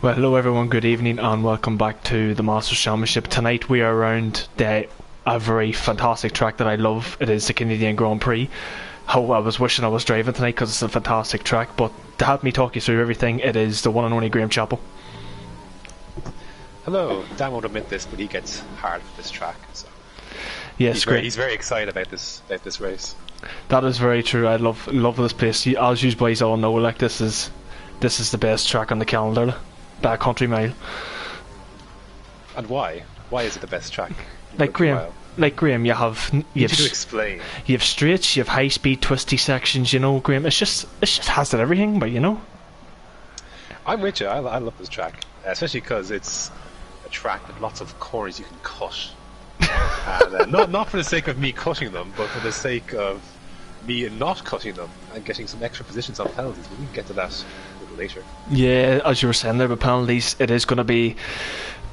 Well, hello everyone, good evening and welcome back to the Masters Championship. Tonight we are around a very fantastic track that I love. It is the Canadian Grand Prix. How I was wishing I was driving tonight because it's a fantastic track, but to help me talk you through everything, it is the one and only Graham Chappell. Hello, Dan won't admit this, but he gets hard for this track. So yes, he's very excited about this race. That is very true. I love this place. As you boys all know, like this is the best track on the calendar. That country mile. And why? Why is it the best track? Like Graham, you have to explain. You have straights, you have high speed, twisty sections. You know, Graham. It just has it everything. But you know, I'm with you. I love this track, especially because it's a track with lots of corners you can cut. And, not for the sake of me cutting them, but for the sake of me not cutting them and getting some extra positions on penalties. But we can get to that a little later. Yeah, as you were saying there with penalties, it is going to be.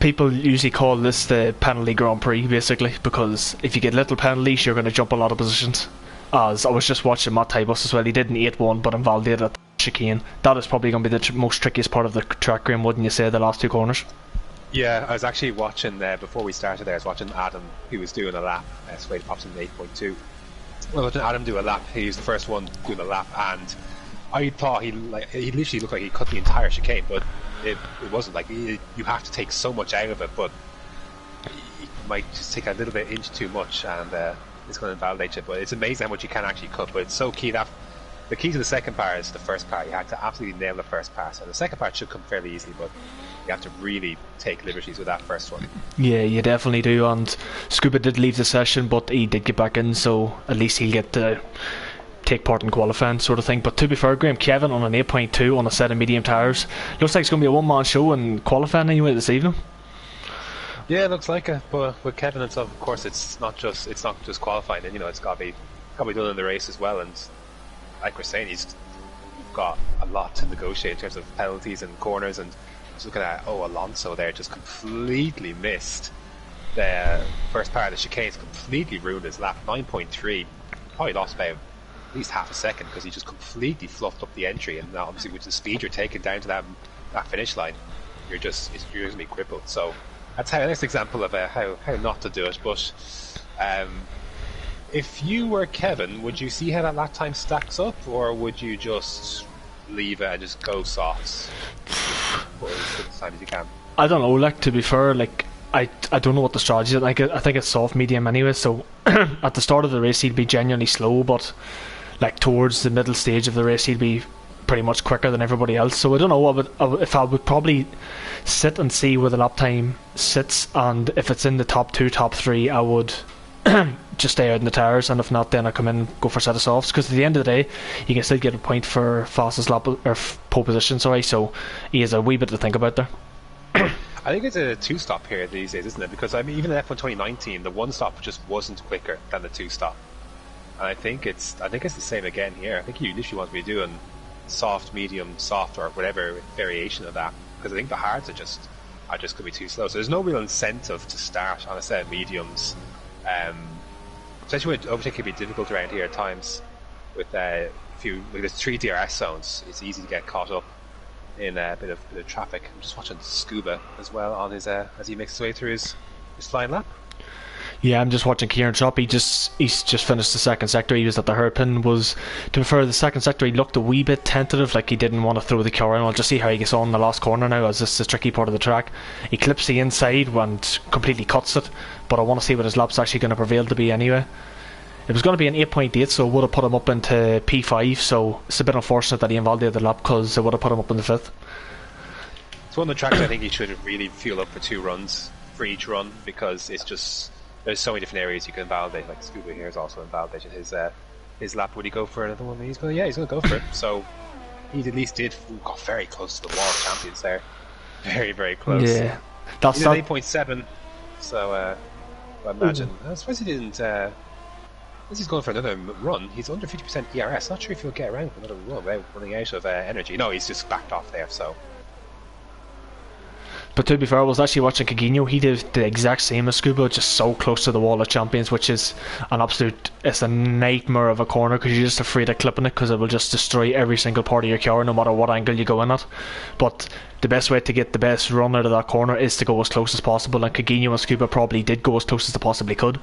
People usually call this the penalty Grand Prix, basically, because if you get little penalties, you're going to jump a lot of positions. As I was just watching Matt Tybus as well, he did an 8-1, but invalidated at the chicane. That is probably going to be the most trickiest part of the track, Graham, wouldn't you say, the last two corners? Yeah, I was actually watching, before we started there, I was watching Adam, who was doing a lap, Swade pops in 8.2. I was watching Adam do a lap, he was the first one doing a lap, and I thought he literally looked like he cut the entire chicane, but it wasn't. Like, you have to take so much out of it, but you might just take a little bit inch too much, and it's going to invalidate you. But it's amazing how much you can actually cut, but it's so key. That the key to the second part is the first part. You have to absolutely nail the first part, and the second part should come fairly easily, but you have to really take liberties with that first one. Yeah, you definitely do, and Scuba did leave the session, but he did get back in, so at least he'll get to take part in qualifying, sort of thing. But to be fair, Graham, Kevin on an 8.2 on a set of medium tyres, looks like it's going to be a one-man show in qualifying anyway this evening. Yeah, it looks like it, but with Kevin and stuff, of course, it's not just qualifying, and it's got to be done in the race as well. And like we're saying, he's got a lot to negotiate in terms of penalties and corners. And just looking at Alonso there, just completely missed the first part of the chicanes, completely ruined his lap. 9.3, probably lost about at least half a second because he just completely fluffed up the entry, and obviously with the speed you're taking down to that finish line, you're going to be crippled. So that's an next example of how not to do it. But if you were Kevin, would you see how that lap time stacks up, or would you just leave it and just go softs for as time as you can? I don't know, like, to be fair, like, I don't know what the strategy is. Like, I think it's soft medium anyway, so at the start of the race he'd be genuinely slow, but like towards the middle stage of the race he'd be pretty much quicker than everybody else. So I don't know, I would probably sit and see where the lap time sits, and if it's in the top 2, top 3, I would just stay out in the tyres, and if not, then I come in and go for a set of softs, because at the end of the day you can still get a point for fastest lap or pole position, so he has a wee bit to think about there. I think it's a 2-stop here these days, isn't it? Because I mean, even in F1 2019, the 1-stop just wasn't quicker than the 2-stop. And I think it's the same again here. I think you literally want to be doing soft, medium, soft, or whatever variation of that, because I think the hards are just going to be too slow. So there's no real incentive to start on a set of mediums, especially when overtaking can be difficult around here at times. With there's 3 DRS zones, it's easy to get caught up in a bit of traffic. I'm just watching Scuba as well on his as he makes his way through his flying lap. Yeah, I'm just watching Kieran Chop. He's just finished the second sector. He was at the hairpin. To be fair, the second sector he looked a wee bit tentative, like he didn't want to throw the car in. I'll just see how he gets on in the last corner now, as this is the tricky part of the track. He clips the inside and completely cuts it, but I want to see what his lap's actually going to prevail to be anyway. It was going to be an 8.8, so it would have put him up into P5, so it's a bit unfortunate that he invalidated the lap, because it would have put him up in the 5th. It's one of the tracks I think he should really fuel up for 2 runs for each run, because it's just, there's so many different areas you can invalidate. Like Scuba here has also invalidated his lap. Would he go for another one? He's going to go for it. So he at least got very close to the wall of champions there. Very, very close. Yeah. That's 8.7, so I imagine. I suppose he didn't... This is going for another run. He's under 50% ERS. Not sure if he'll get around for another run without running out of energy. No, he's just backed off there, so... But to be fair, I was actually watching Cagino. He did the exact same as Scuba, just so close to the wall of champions, which is it's a nightmare of a corner, because you're just afraid of clipping it, because it will just destroy every single part of your car, no matter what angle you go in at. But the best way to get the best run out of that corner is to go as close as possible, and Coutinho and Scuba probably did go as close as they possibly could,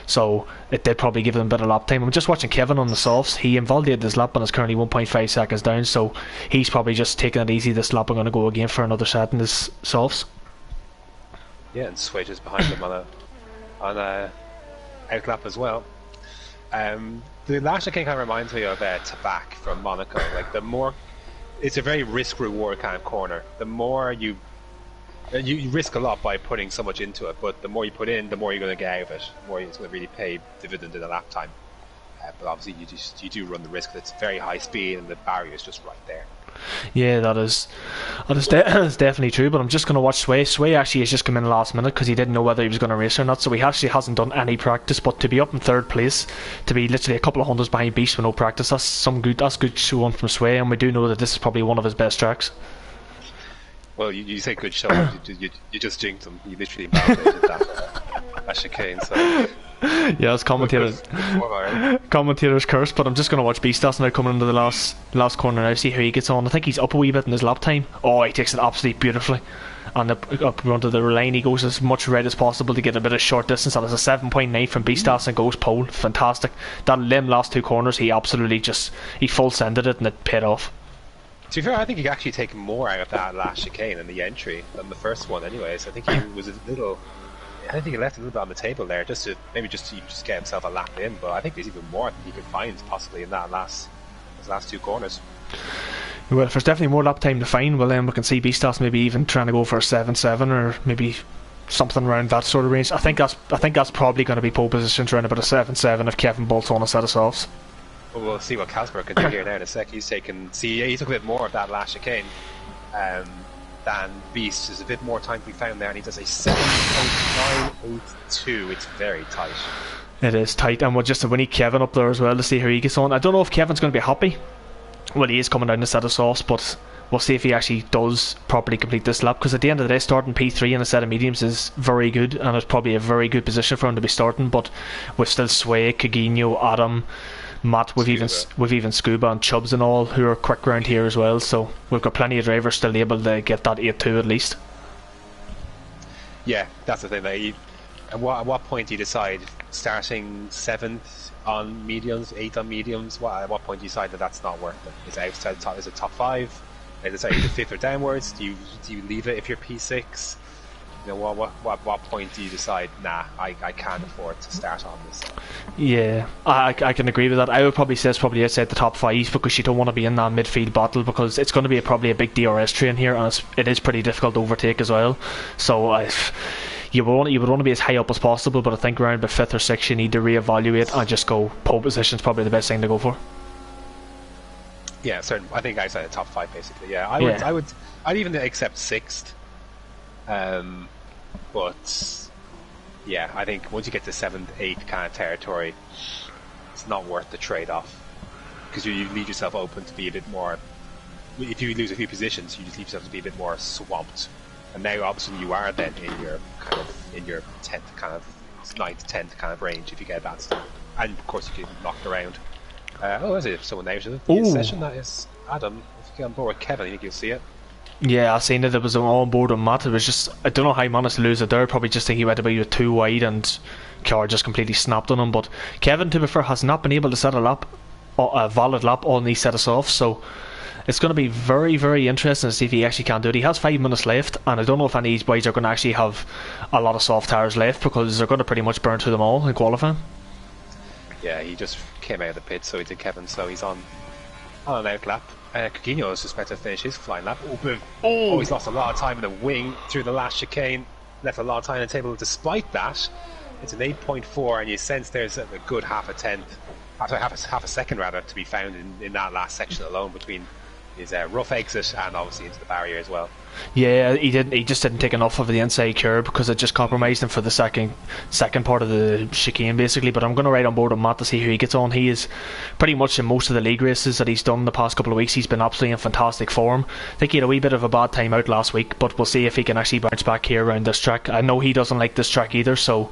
so it did probably give them a bit of lap time. I'm just watching Kevin on the softs. He invalidated his lap and is currently 1.5 seconds down, so he's probably just taking it easy this lap. I'm going to go again for another set in his softs. Yeah, and Sway just behind him on a outlap as well. The last chicane kind of reminds me of Tabac from Monaco. Like, the more, it's a very risk-reward kind of corner. The more you risk a lot by putting so much into it, but the more you put in, the more you're going to get out of it. The more it's going to really pay dividend in the lap time. But obviously, you do run the risk that it's very high speed and the barrier is just right there. Yeah, that is definitely true, but I'm just going to watch Sway. Sway actually has just come in last minute because he didn't know whether he was going to race or not, so he actually hasn't done any practice. But to be up in third place, to be literally a couple of hundreds behind Beast with no practice, that's good showing from Sway, and we do know that this is probably one of his best tracks. Well, you say good show, you just jinxed him. You literally validated that chicane, so... Yeah, it's commentator's curse, but I'm just going to watch Beastas now coming into the last corner now, see how he gets on. I think he's up a wee bit in his lap time. Oh, he takes it absolutely beautifully. And up onto the line, he goes as much red as possible to get a bit of short distance. That is a 7.9 from Beastas and goes pole. Fantastic. That last two corners, he absolutely he full sended it and it paid off. To be fair, I think he could actually take more out of that last chicane in the entry than the first one anyways. I think he was I think he left a little bit on the table there, just to get himself a lap in. But I think there's even more that he could find possibly in those last two corners. Well, if there's definitely more lap time to find, well then we can see Beastas maybe even trying to go for a 7-7 or maybe something around that sort of range. I think that's probably going to be pole positions around about a 7-7 if Kevin bolts on a set of softs. Well, we'll see what Casper can do here now in a sec. He took a bit more of that last chicane than Beast. There's a bit more time to be found there, and he does a 7.982. It's very tight. It is tight, and we need Kevin up there as well to see how he gets on. I don't know if Kevin's going to be happy. Well, he is coming down a set of softs, but we'll see if he actually does properly complete this lap, because at the end of the day, starting P3 in a set of mediums is very good, and it's probably a very good position for him to be starting. But with still Sway, Coutinho, Adam, Matt, we've even Scuba and Chubbs and all who are quick round here as well, so we've got plenty of drivers still able to get that 8-2 at least. Yeah, that's the thing. At what point do you decide starting 7th on mediums, 8th on mediums? At what point do you decide that that's not worth it? Is it outside the top? Is it top 5? Is it either 5th or downwards? Do you leave it if you're P6? You know, what point do you decide, nah, I can't afford to start on this? Yeah, I can agree with that. I would probably say it's probably outside the top 5, because you don't want to be in that midfield battle, because it's going to be probably a big DRS train here, and it is pretty difficult to overtake as well. So you would want to be as high up as possible, but I think around the 5th or 6th you need to reevaluate and just go pole position's probably the best thing to go for. Yeah, certainly. I think outside the top 5 basically. Yeah, I'd even accept 6th. But yeah, I think once you get to 7th, 8th kind of territory, it's not worth the trade-off, because you leave yourself open to be a bit more. If you lose a few positions, you just leave yourself to be a bit more swamped. And now, obviously, you are then in your 10th kind of 9th, 10th kind of range if you get that stuff. And of course, you get knocked around. Is it someone out of the session? That is Adam. If you get on board with Kevin, I think you'll see it. Yeah, I seen it. It was on board on Matt. It was just, I don't know how he managed to lose it there. Probably just think he went about too wide and car just completely snapped on him. But Kevin, to be fair, has not been able to set a valid lap on these set of softs. So it's going to be very, very interesting to see if he actually can do it. He has 5 minutes left, and I don't know if any of these boys are going to actually have a lot of soft tires left, because they're going to pretty much burn through them all in qualifying. Yeah, he just came out of the pit, so he did, Kevin. So he's on an out lap. Coutinho is suspected to finish his flying lap. He's lost a lot of time in the wing through the last chicane, left a lot of time on the table. Despite that, it's an 8.4, and you sense there's a good half a second rather to be found in that last section alone, between his rough exit and obviously into the barrier as well. Yeah, he just didn't take enough of the inside curb, because it just compromised him for the second part of the chicane basically. But I'm going to ride on board with Matt to see how he gets on. He is pretty much in most of the league races that he's done the past couple of weeks, he's been absolutely in fantastic form. I think he had a wee bit of a bad time out last week, but we'll see if he can actually bounce back here around this track. I know he doesn't like this track either, so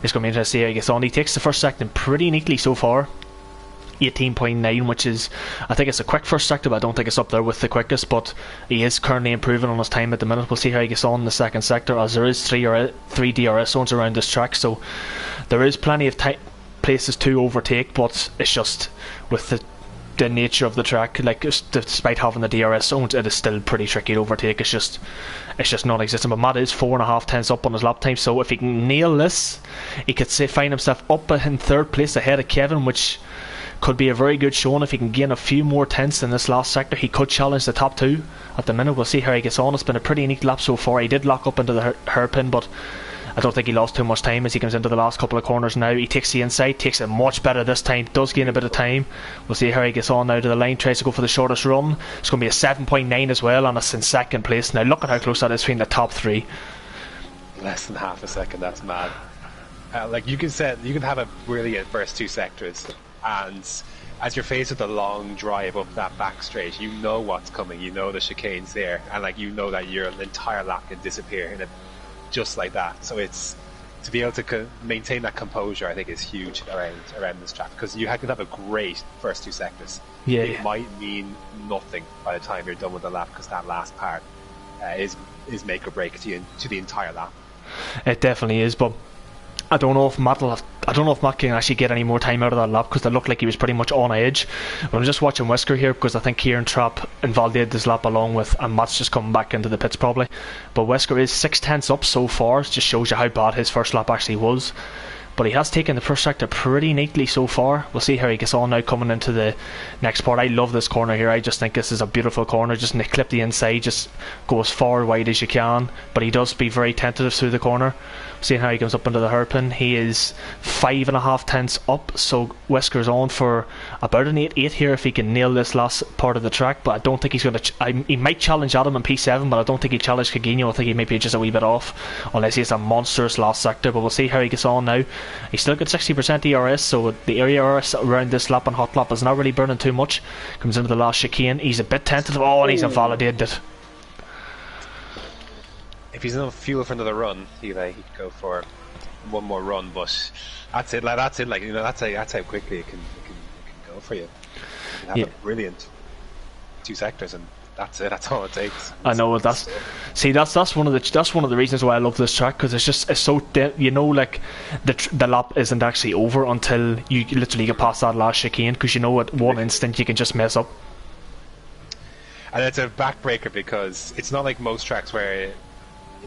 it's going to be interesting to see how he gets on. He takes the first second pretty neatly so far. 18.9, which is, I think it's a quick first sector, but I don't think it's up there with the quickest. But he is currently improving on his time at the minute. We'll see how he gets on in the second sector, as there is three DRS zones around this track, so there is plenty of places to overtake. But it's just with the nature of the track, like, despite having the DRS zones, it is still pretty tricky to overtake. It's just non-existent. But Matt is 4.5 tenths up on his lap time, so if he can nail this, he could find himself up in third place ahead of Kevin, which could be a very good showing. If he can gain a few more tenths in this last sector, he could challenge the top two. At the minute, we'll see how he gets on. It's been a pretty neat lap so far. He did lock up into the hairpin, but I don't think he lost too much time as he comes into the last couple of corners now. He takes the inside, takes it much better this time, does gain a bit of time. We'll see how he gets on now to the line, tries to go for the shortest run. It's going to be a 7.9 as well, and it's in second place. Now look at how close that is between the top three. Less than half a second, that's mad. Like, you can have a brilliant first two sectors, and as you're faced with a long drive up that back straight, you know what's coming, you know the chicane's there, and like, you know that your entire lap can disappear in it just like that. So it's to be able to maintain that composure, I think, is huge around this track, because you could have a great first two sectors. Yeah, it might mean nothing by the time you're done with the lap, because that last part is make or break to the entire lap. It definitely is, but I don't know if Matt can actually get any more time out of that lap, because it looked like he was pretty much on edge. But I'm just watching Whisker here, because I think Kieran Trapp invalidated this lap along with, and Matt's just coming back into the pits probably. But Whisker is 6 tenths up so far. It just shows you how bad his first lap actually was. But he has taken the first sector pretty neatly so far. We'll see how he gets on now coming into the next part. I love this corner here. I just think this is a beautiful corner. Just clip the inside, just go as far wide as you can. But he does be very tentative through the corner. Seeing how he comes up into the hairpin, he is 5.5 tenths up, so Whisker's on for about an 8.8 here if he can nail this last part of the track. But I don't think he's going to. He might challenge Adam in P7, but I don't think he challenged Cagino. I think he might be just a wee bit off, unless he has a monstrous last sector. But we'll see how he gets on now. He's still got 60% ERS, so the area ERS around this lap and hot lap is not really burning too much. Comes into the last chicane, he's a bit tentative. Oh, and he's invalidated it. If he's enough fuel for another run, he'd go for one more run. But that's it. That's how quickly it can go for you. You can have a brilliant two sectors, and that's it. That's all it takes. I know that's one of the reasons why I love this track, because it's so like the lap isn't actually over until you literally get past that last chicane, because you know at one instant you can just mess up. And it's a backbreaker, because it's not like most tracks where,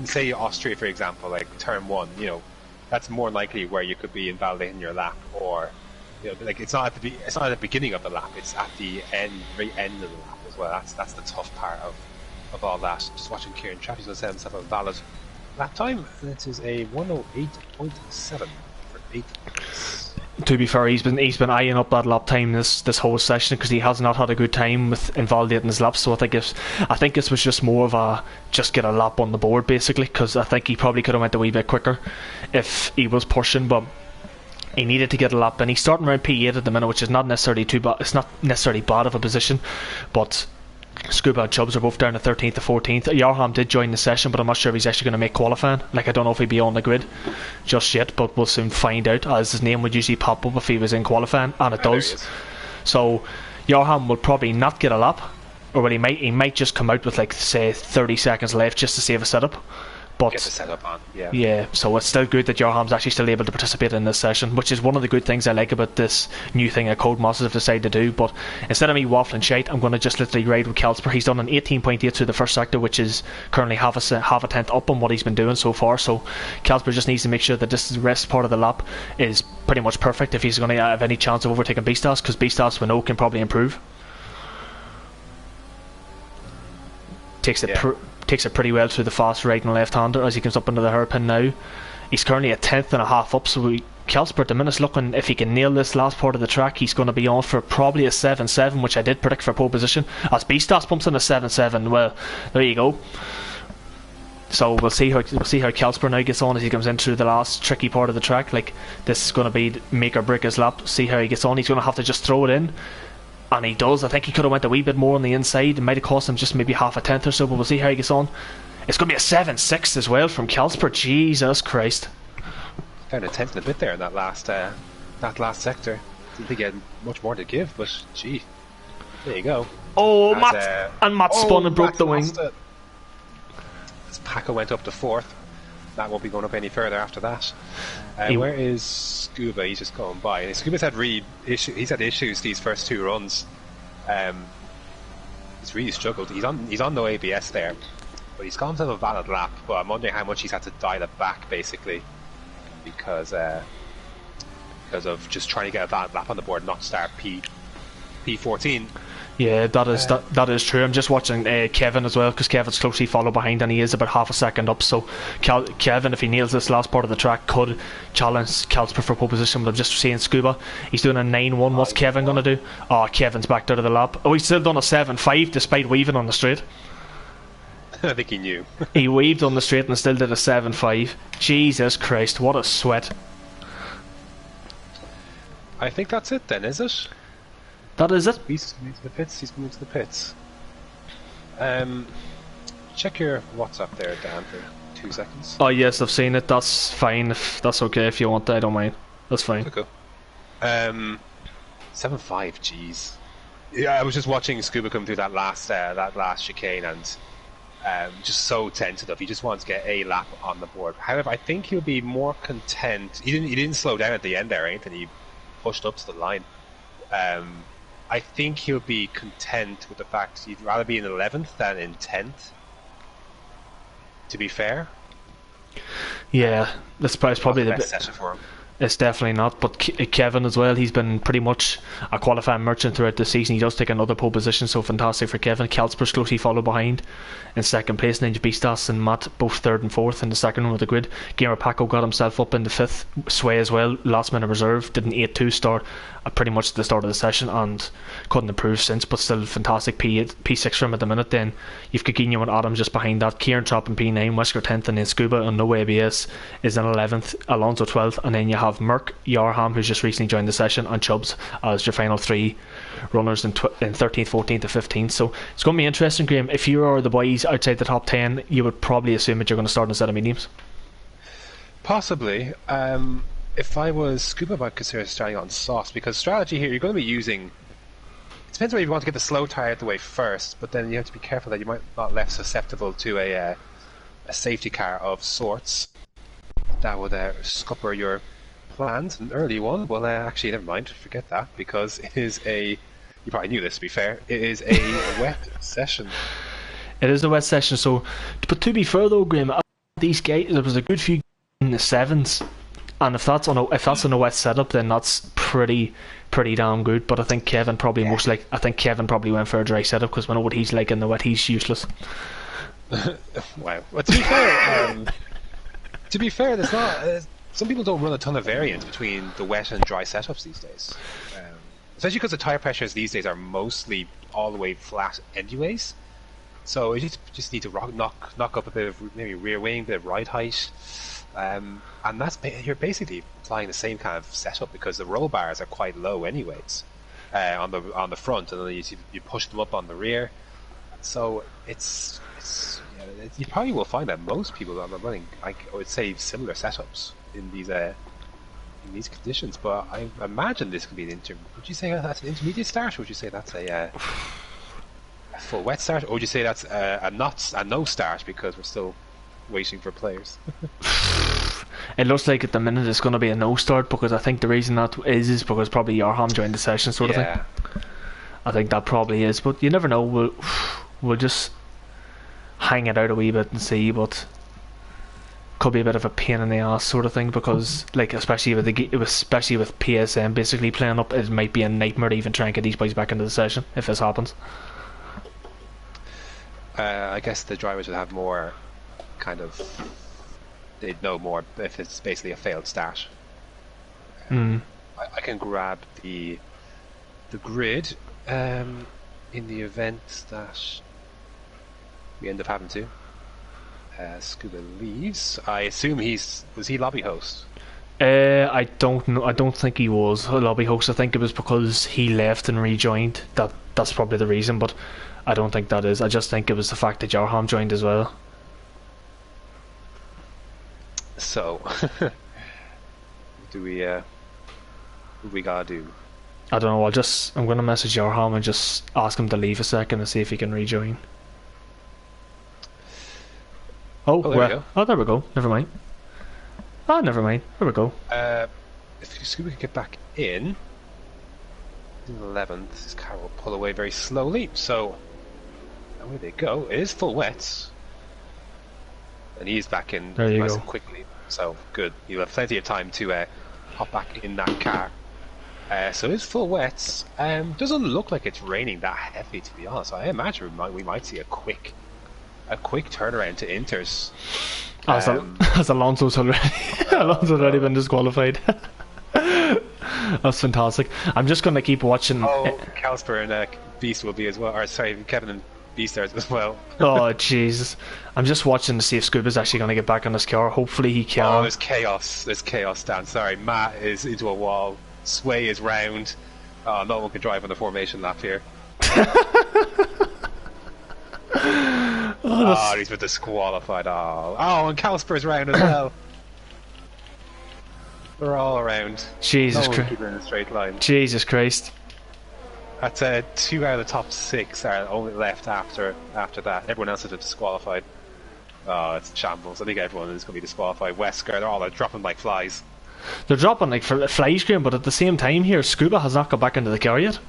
say Austria for example, like turn one, that's more likely where you could be invalidating your lap, or like it's not at the beginning of the lap, it's at the very end of the lap as well. That's the tough part of all that. Just watching Kieran Trapp, he's going to set himself a valid lap time, and it is a 1:08.7 for 8th. To be fair, he's been eyeing up that lap time this whole session, because he has not had a good time with invalidating his laps. So I think this was just more of a just get a lap on the board basically, because I think he probably could have went a wee bit quicker if he was pushing, but he needed to get a lap in. He's starting around P8 at the minute, which is not necessarily too bad. It's not necessarily bad of a position, but Scuba and Chubbs are both down to 13th to 14th. Yarham did join the session, but I'm not sure if he's actually going to make qualifying. Like, I don't know if he'd be on the grid just yet, but we'll soon find out, as his name would usually pop up if he was in qualifying, and it does. So Yarham will probably not get a lap, or well, he might just come out with, like, say 30 seconds left just to save a setup. But get the setup on, yeah, so it's still good that Yarham's actually still able to participate in this session, which is one of the good things I like about this new thing that Codemasters have decided to do. But instead of me waffling shite, I'm going to just literally ride with Kelsper. He's done an 18.8 through the first sector, which is currently half a tenth up on what he's been doing so far. So Kelsper just needs to make sure that this rest part of the lap is pretty much perfect if he's going to have any chance of overtaking Beastas, because Beastas we know can probably improve. Takes it pretty well through the fast right and left hander as he comes up into the hairpin now. He's currently a 10.5 up, so Kelsper at the minute's looking, if he can nail this last part of the track, he's going to be on for probably a 7.7, which I did predict for pole position. As Beastas pumps in a 7.7, well, there you go. So we'll see how Kelsper now gets on as he comes in through the last tricky part of the track. Like, this is going to be make or break his lap. See how he gets on. He's going to have to just throw it in. And he does. I think he could have went a wee bit more on the inside. It might have cost him just maybe half a tenth or so, but we'll see how he gets on. It's going to be a 7.6 as well from Kelsper. Jesus Christ. Found a tenth and a bit there in that last sector. didn't think he had much more to give, but gee, there you go. Oh, Matt spun and broke the wing. As Paco went up to 4th, that won't be going up any further after that. Where is Scuba? He's just going by. Scuba's had he's had issues these first 2 runs. He's really struggled. He's on no ABS there, but he's got himself a valid lap. But I'm wondering how much he's had to dial it back, basically, because of just trying to get a valid lap on the board, not start P14. Yeah, that is true. I'm just watching Kevin as well, because Kevin's closely followed behind and he is about half a second up, so Kevin, if he nails this last part of the track, could challenge Kelsper for pole position. But I'm just seeing Scuba, he's doing a 9-1. What's Kevin going to do? Oh, Kevin's backed out of the lap. Oh, he's still done a 7-5 despite weaving on the straight. I think he knew. He weaved on the straight and still did a 7-5. Jesus Christ, what a sweat. I think that's it then, is it? That is it. He's coming to the pits. Check your WhatsApp there, Dan, for 2 seconds. Oh yes, I've seen it. That's fine. If that's okay, if you want that, I don't mind. That's fine. Okay. 7-5, jeez. Yeah, I was just watching Scuba come through that last chicane and just so tentative. He just wants to get a lap on the board. However, I think he'll be more content. He didn't slow down at the end there or anything. He pushed up to the line. I think he'll be content with the fact he'd rather be in 11th than in 10th, to be fair. Yeah, that's probably the best session for him. It's definitely not, but Kevin as well, he's been pretty much a qualifying merchant throughout the season. He does take another pole position, so fantastic for Kevin. Kelsper's closely followed behind in 2nd place. Ninja Beastas and Matt both 3rd and 4th in the second one of the grid. Gamer Paco got himself up in the 5th. Sway as well, last minute reserve, did an 8-2 start at pretty much the start of the session and couldn't improve since, but still fantastic P6 for him at the minute. Then you've Gaginho and Adam just behind that. Kieran Trapp in P9, Wesker 10th, and then Scuba on no ABS is in 11th, Alonso 12th, and then you have Merck, Yarham, who's just recently joined the session, and Chubbs as your final 3 runners in 13th, 14th, and 15th. So it's going to be interesting, Graham. If you are the boys outside the top 10, you would probably assume that you're going to start in a set of mediums. Possibly. If I was Scuba, I would consider starting on softs, because strategy here, you're going to be using... It depends whether you want to get the slow tyre out of the way first, but then you have to be careful that you might not left susceptible to a safety car of sorts that would scupper your plans. An early one, well, actually, never mind, forget that, because it is a... You probably knew this, to be fair. It is a wet session. It is a wet session, so... But to be fair, though, Graham, these guys, there was a good few in the 7s. And if that's on a wet setup, then that's pretty damn good. But I think Kevin probably went for a dry setup, because we know what he's like in the wet. He's useless. Wow. Well, to be fair, there's not. Some people don't run a ton of variance between the wet and dry setups these days, especially because the tire pressures these days are mostly all the way flat, anyways. So you just need to knock up a bit of maybe rear wing, a bit of ride height. And you're basically applying the same kind of setup, because the roll bars are quite low anyways on the front, and then you push them up on the rear. So you probably will find that most people are running, I would say, similar setups in these conditions. But I imagine this could be would you say that's an intermediate start, or would you say that's a full wet start, or would you say that's a no start, because we're still waiting for players? It looks like at the minute it's going to be a no start, because I think the reason that is because probably Yarham joined the session, sort of thing. I think that probably is, but you never know. We'll just hang it out a wee bit and see, but could be a bit of a pain in the ass sort of thing, because like especially with PSM basically playing up, it might be a nightmare to even try and get these boys back into the session if this happens. I guess the drivers would have more kind of... They'd know more if it's basically a failed start. I can grab the grid in the event that we end up having to. Scuba leaves. I assume was he lobby host? I don't know. I don't think he was a lobby host. I think it was because he left and rejoined. That's probably the reason, but I don't think that is. I just think it was the fact that Jarham joined as well. So, what we gotta do? I don't know. I'm going to message Yarham and just ask him to leave a second and see if he can rejoin. Oh, Oh, there we go. Oh, there we go. Never mind. Ah, never mind. There we go. If Scuba could get back in 11th, this car will pull away very slowly. So, away they go. It is full wet, and he's back in nice and quickly. So good. You'll have plenty of time to hop back in that car. So it's full wet. Doesn't look like it's raining that heavy, to be honest. I imagine we might see a quick turnaround to Inters. As Alonso's already been disqualified. That's fantastic. I'm just going to keep watching. Oh, Calsper and Beast will be as well. Or sorry, Kevin and Beast are as well. Oh Jesus! I'm just watching to see if Scuba's actually going to get back on this car. Hopefully he can. Oh, there's chaos. There's chaos, Dan. Sorry, Matt is into a wall. Sway is round. Oh, no one can drive on the formation lap here. Oh, he's been disqualified. Oh, and Calsper's round as well. They're all around. Jesus Christ! Keep in a straight line. Jesus Christ! That's 2 out of the top 6 are only left after that. Everyone else has been disqualified. Oh, it's shambles. I think everyone is going to be disqualified. Wesker, they're all dropping like flies. They're dropping like flies, Graham, but at the same time here, Scuba has not got back into the car yet.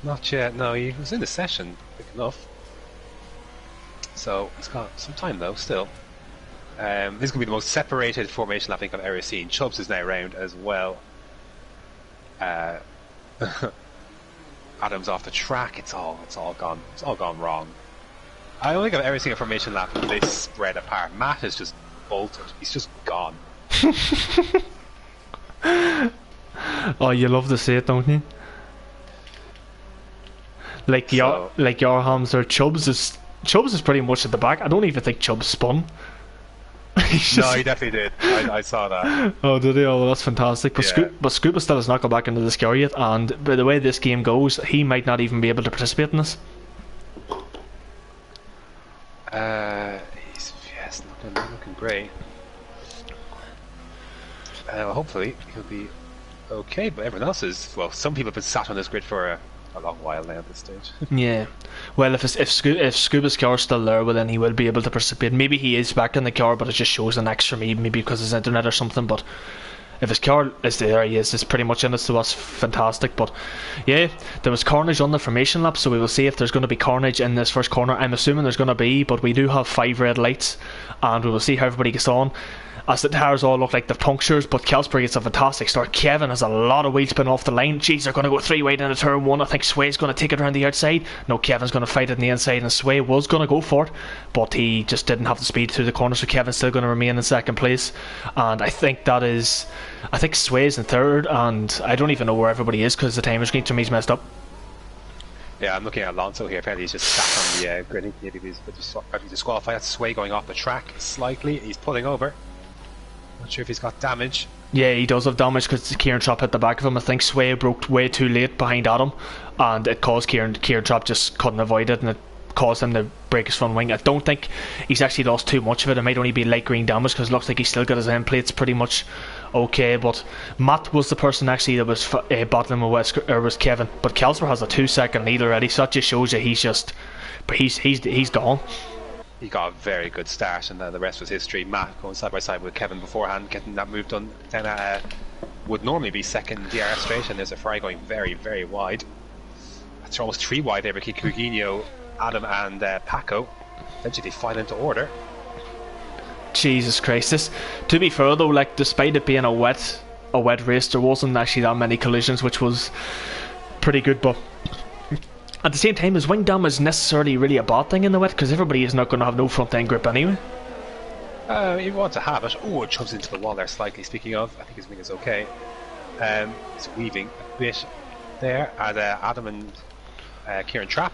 Not yet, no. He was in the session, quick enough. So, he's got some time though, still. This is going to be the most separated formation I think I've ever seen. Chubbs is now round as well. Adam's off the track. It's all gone wrong. I don't think I've ever seen a formation lap this spread apart. Matt has just bolted. He's just gone. Oh, you love to see it, don't you? Like Yarham's or Chubbs is pretty much at the back. I don't even think Chubbs spun. No, he definitely did. I saw that. Oh, did he? Oh, well, that's fantastic. But Yeah. Scuba still has not got back into this car yet, and by the way this game goes, he might not even be able to participate in this. It's not looking great. Hopefully he'll be okay, but everyone else is. Well, some people have been sat on this grid for a long while now at this stage. Yeah. Well, if Scuba's car's still there, well then he will be able to participate. Maybe he is back in the car, but it just shows an X for me, maybe because his internet or something. But if his car is there, he is. It's pretty much in it, so that's fantastic. But yeah, there was carnage on the formation lap, so we will see if there's going to be carnage in this first corner. I'm assuming there's going to be, but we do have 5 red lights, and we will see how everybody gets on. As the tires all look like they've punctures, but Kelsberg gets a fantastic start. Kevin has a lot of wheel spin off the line. Jeez, they're going to go 3 wide into turn 1. I think Sway's going to take it around the outside. No, Kevin's going to fight it on the inside, and Sway was going to go for it, but he just didn't have the speed through the corner, so Kevin's still going to remain in second place. And I think Sway's in third, and I don't even know where everybody is because the timer screen to me is messed up. Yeah, I'm looking at Alonso here. Apparently he's just sat on the grid. Maybe he's disqualified. That's Sway going off the track slightly. He's pulling over. Not sure if he's got damage. Yeah, he does have damage because Kieran Trapp hit the back of him. I think Sway broke way too late behind Adam, and it caused Kieran Trapp just couldn't avoid it, and it caused him to break his front wing. I don't think he's actually lost too much of it. It might only be light green damage because it looks like he's still got his end plates pretty much okay. But Matt was the person actually that was battling with Kevin. But Kelsper has a 2-second lead already, so that just shows you he's gone. He got a very good start, and the rest was history. Matt going side by side with Kevin beforehand, getting that move done. Then would normally be second DRS straight, and there's a Ferrari going very, very wide. That's almost 3 wide there, but Coutinho, Adam, and Paco. Eventually, they file into order. Jesus Christ! To be fair though, like despite it being a wet race, there wasn't actually that many collisions, which was pretty good. But at the same time, is wing damage necessarily really a bad thing in the wet? Because everybody is not going to have no front end grip anyway. You want to have it. Oh, it chubs into the wall there slightly. Speaking of, I think his wing is okay. He's weaving a bit there. And Adam and Kieran Trapp.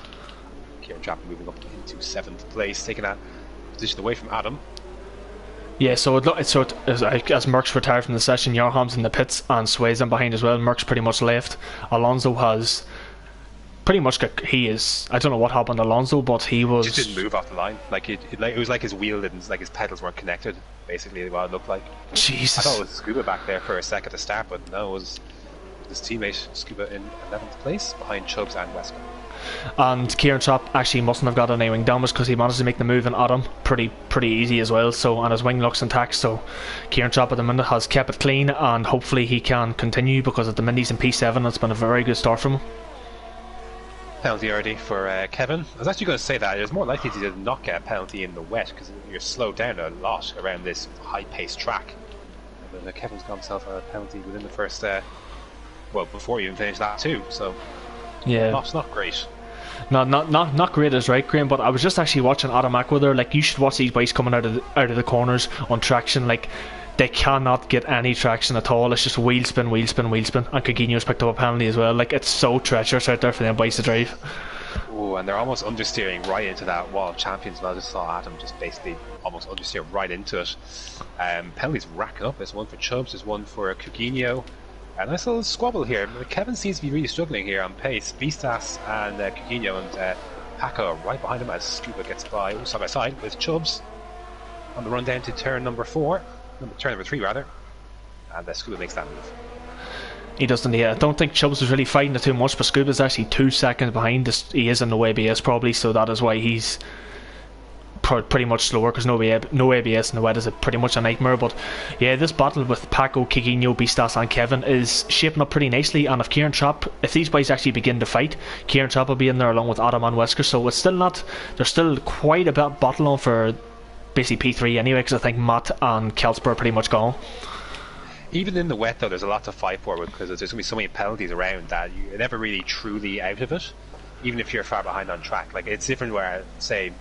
Kieran Trapp moving up into 7th place, taking that position away from Adam. Yeah, so as Merckx retired from the session, Yarham's in the pits and Sway's in behind as well. Merckx pretty much left. Alonso has pretty much I don't know what happened to Alonso, but he just didn't move off the line. Like it was like his wheel didn't, like his pedals weren't connected. Basically, what it looked like. Jesus. I thought it was Scuba back there for a second to start, but no, it was his teammate Scuba in 11th place behind Chubbs and Wesker. And Kieran Trapp actually mustn't have got any wing damage because he managed to make the move in Adam pretty easy as well. So, and his wing looks intact. So Kieran Trapp at the minute has kept it clean, and hopefully he can continue, because at the minute he's in P7. It's been a very good start from him. Penalty already for Kevin. I was actually going to say that it's more likely to not get a penalty in the wet because you're slowed down a lot around this high-paced track. But Kevin's got himself a penalty within the first, well, before he even finished that too. So yeah, not great. No, not great is right, Graham. But I was just actually watching Adam Aqua there. Like, you should watch these bikes coming out of the corners on traction. Like, they cannot get any traction at all. It's just wheel spin. And Coutinho's picked up a penalty as well. Like, it's so treacherous out there for them bikes to drive. Oh, and they're almost understeering right into that wall of champions. I just saw Adam just basically almost understeer right into it. Penalties racking up. There's one for Chubbs, there's one for Coutinho. A nice little squabble here. Kevin seems to be really struggling here on pace. Beastas and Coutinho and Paco are right behind him as Scuba gets by side by side with Chubbs on the run down to turn number 3 rather. And Scuba makes that move. He doesn't. Yeah, I don't think Chubbs was really fighting it too much, but Scuba's actually 2 seconds behind. He is in no ABS probably, so that is why he's pretty much slower, because no ABS in the wet is pretty much a nightmare. But yeah, this battle with Paco, Coutinho, Beastas and Kevin is shaping up pretty nicely, and if these boys actually begin to fight, Kieran Trapp will be in there along with Adam and Wesker, so it's still not, there's still quite a bit battle on for basically P3 anyway, because I think Matt and Kelsper are pretty much gone. Even in the wet though, there's a lot to fight for, because there's going to be so many penalties around that you're never really truly out of it, even if you're far behind on track. Like, it's different where, say,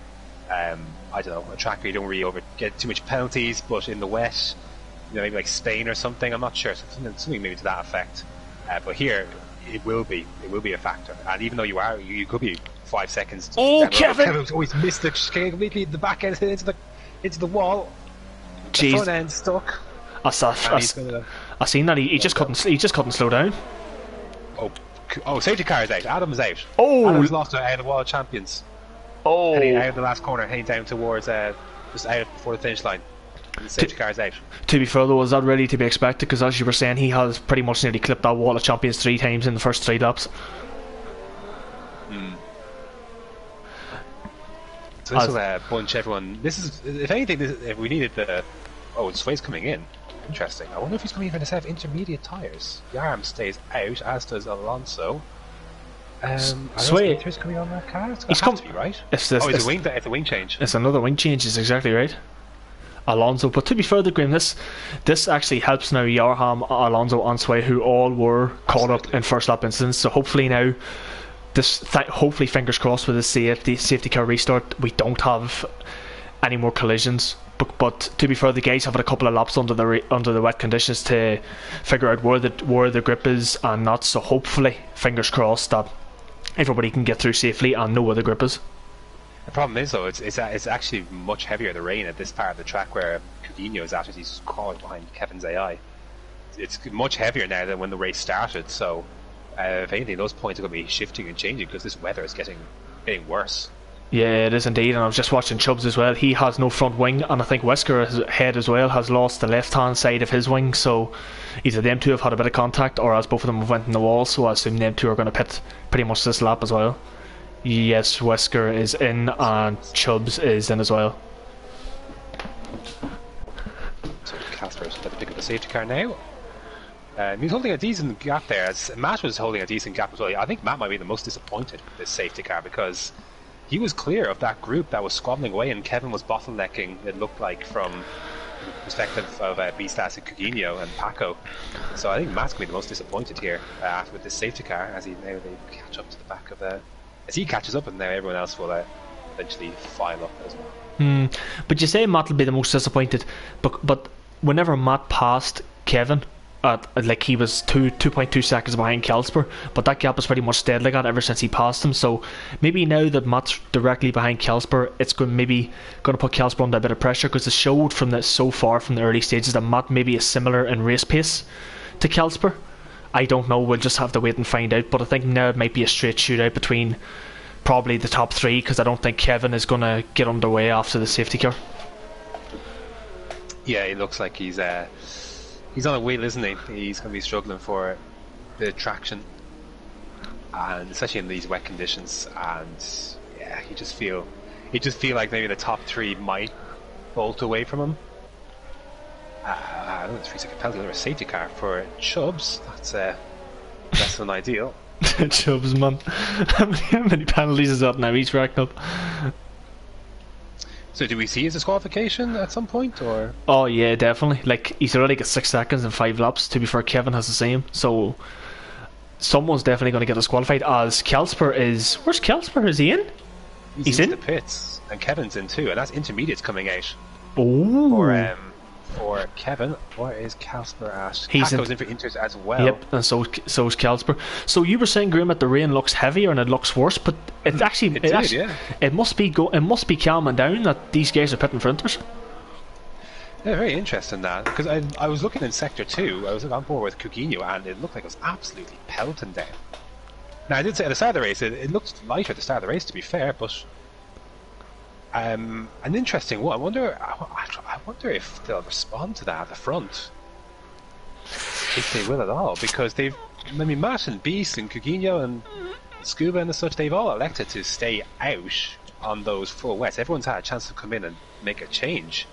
I don't know, a track where you don't really get too much penalties, but in the wet, maybe like Spain or something, I'm not sure, something maybe to that effect. But here, it will be a factor. And even though you could be 5 seconds. Oh, Kevin! Kevin's always missed it completely. The back end into the wall. Jeez. The front end stuck. I seen that he just couldn't slow down. Oh, safety car is out. Adam's out. Oh, Adam's lost out of the wall of champions. Oh, heading out of the last corner, heading down towards just out before the finish line. The safety car is out. To be fair though, was that really to be expected? Because as you were saying, he has pretty much nearly clipped that wall of champions 3 times in the first 3 laps. So this will bunch everyone. This is, if anything, if we needed the. Oh, Sway's coming in. Interesting. I wonder if he's coming in for the set of intermediate tyres. Yaram stays out, as does Alonso. Sway is coming on that car. He's to be right. It's a wing change. It's another wing change. Is exactly right. Alonso, but to be fair to Graham, this actually helps now Yarham, Alonso and Sway, who all were caught up in first lap incidents. So hopefully now, hopefully fingers crossed with the safety car restart, we don't have any more collisions. But to be fair, the guys have had a couple of laps under the wet conditions to figure out where the grip is and not. So hopefully, fingers crossed that everybody can get through safely and know where the grip is. The problem is though, it's actually much heavier the rain at this part of the track where Coutinho is at, as he's crawling behind Kevin's AI. It's much heavier now than when the race started. So if anything, those points are going to be shifting and changing because this weather is getting worse. Yeah, it is indeed, and I was just watching Chubbs as well. He has no front wing, and I think Wesker's head as well has lost the left-hand side of his wing, so either them two have had a bit of contact, or as both of them have went in the wall, so I assume them two are going to pit pretty much this lap as well. Yes, Wesker is in, and Chubbs is in as well. So Casper's got to pick up the safety car now. He's holding a decent gap there, as Matt was holding a decent gap as well. I think Matt might be the most disappointed with this safety car, because he was clear of that group that was squabbling away, and Kevin was bottlenecking, it looked like, from the perspective of Beastas and Coutinho and Paco. So I think Matt's going to be the most disappointed here with this safety car, as they catch up to the back of as he catches up, and now everyone else will eventually file up as well. But you say Matt will be the most disappointed, but whenever Matt passed Kevin, like he was 2.2 seconds behind Kelsper, but that gap was pretty much stayed like that ever since he passed him. So maybe now that Matt's directly behind Kelsper, it's going to put Kelsper under a bit of pressure, because it showed so far from the early stages that Matt maybe is similar in race pace to Kelsper. I don't know, we'll just have to wait and find out, but I think now it might be a straight shootout between probably the top 3, because I don't think Kevin is going to get underway after the safety car. Yeah, it looks like he's on a wheel, isn't he? He's going to be struggling for bit of traction, and especially in these wet conditions. And yeah, you just feel like maybe the top three might bolt away from him. I don't know, 3-second penalty, or a safety car for Chubbs. That's less than ideal. Chubbs, man. How many penalties is that now he's racked up? So do we see his disqualification at some point, or? Oh yeah, definitely. Like, he's already got 6 seconds and 5 laps. To be fair, Kevin has the same. So someone's definitely going to get disqualified. As Kelsper is... Where's Kelsper? Is he in? He's in the pits, and Kevin's in too, and that's intermediates coming out. Oh. For Kevin, where is Kelsper at? He's goes in for Inters as well. Yep, and so is Kelsper. So you were saying, Graham, that the rain looks heavier and it looks worse, but it actually it must be calming down that these guys are pitting for Inters. Yeah, very interesting that, because I was looking in sector 2. I was on board with Coutinho, and it looked like it was absolutely pelting down. Now I did say at the start of the race it looked lighter at the start of the race, to be fair, but an interesting one. I wonder if they'll respond to that at the front, if they will at all, because Matt and Beast and Coutinho and Scuba and such, they've all elected to stay out on those full wets. Everyone's had a chance to come in and make a change,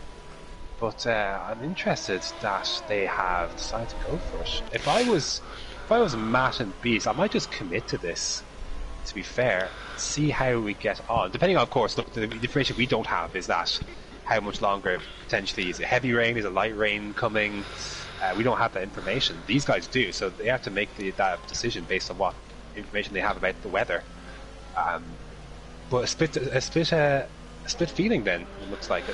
but I'm interested that they have decided to go for it. If I was Matt and Beast, I might just commit to this, to be fair. See how we get on, depending on, of course, look, the information we don't have is that how much longer potentially, is it heavy rain, is it light rain coming? We don't have that information. These guys do, so they have to make that decision based on what information they have about the weather. But a split feeling then, it looks like.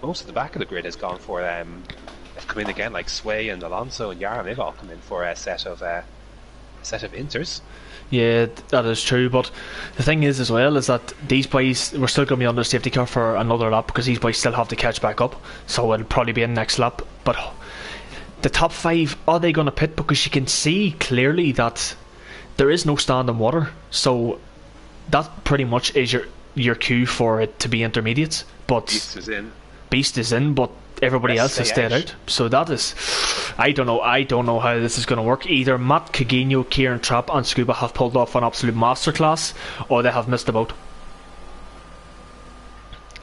Most of the back of the grid has gone for have come in again, like Sway and Alonso and Yaram. They've all come in for a set of Inters. Yeah, that is true, but the thing is as well is that these boys, we're still going to be under safety car for another lap, because these boys still have to catch back up, so it'll probably be in next lap. But the top 5, are they going to pit? Because you can see clearly that there is no standing water, so that pretty much is your cue for it to be intermediates. But Beast is in, but everybody else has stayed out. So that is, I don't know how this is going to work. Either Matt, Coutinho, Kieran Trapp and Scuba have pulled off an absolute masterclass, or they have missed the boat.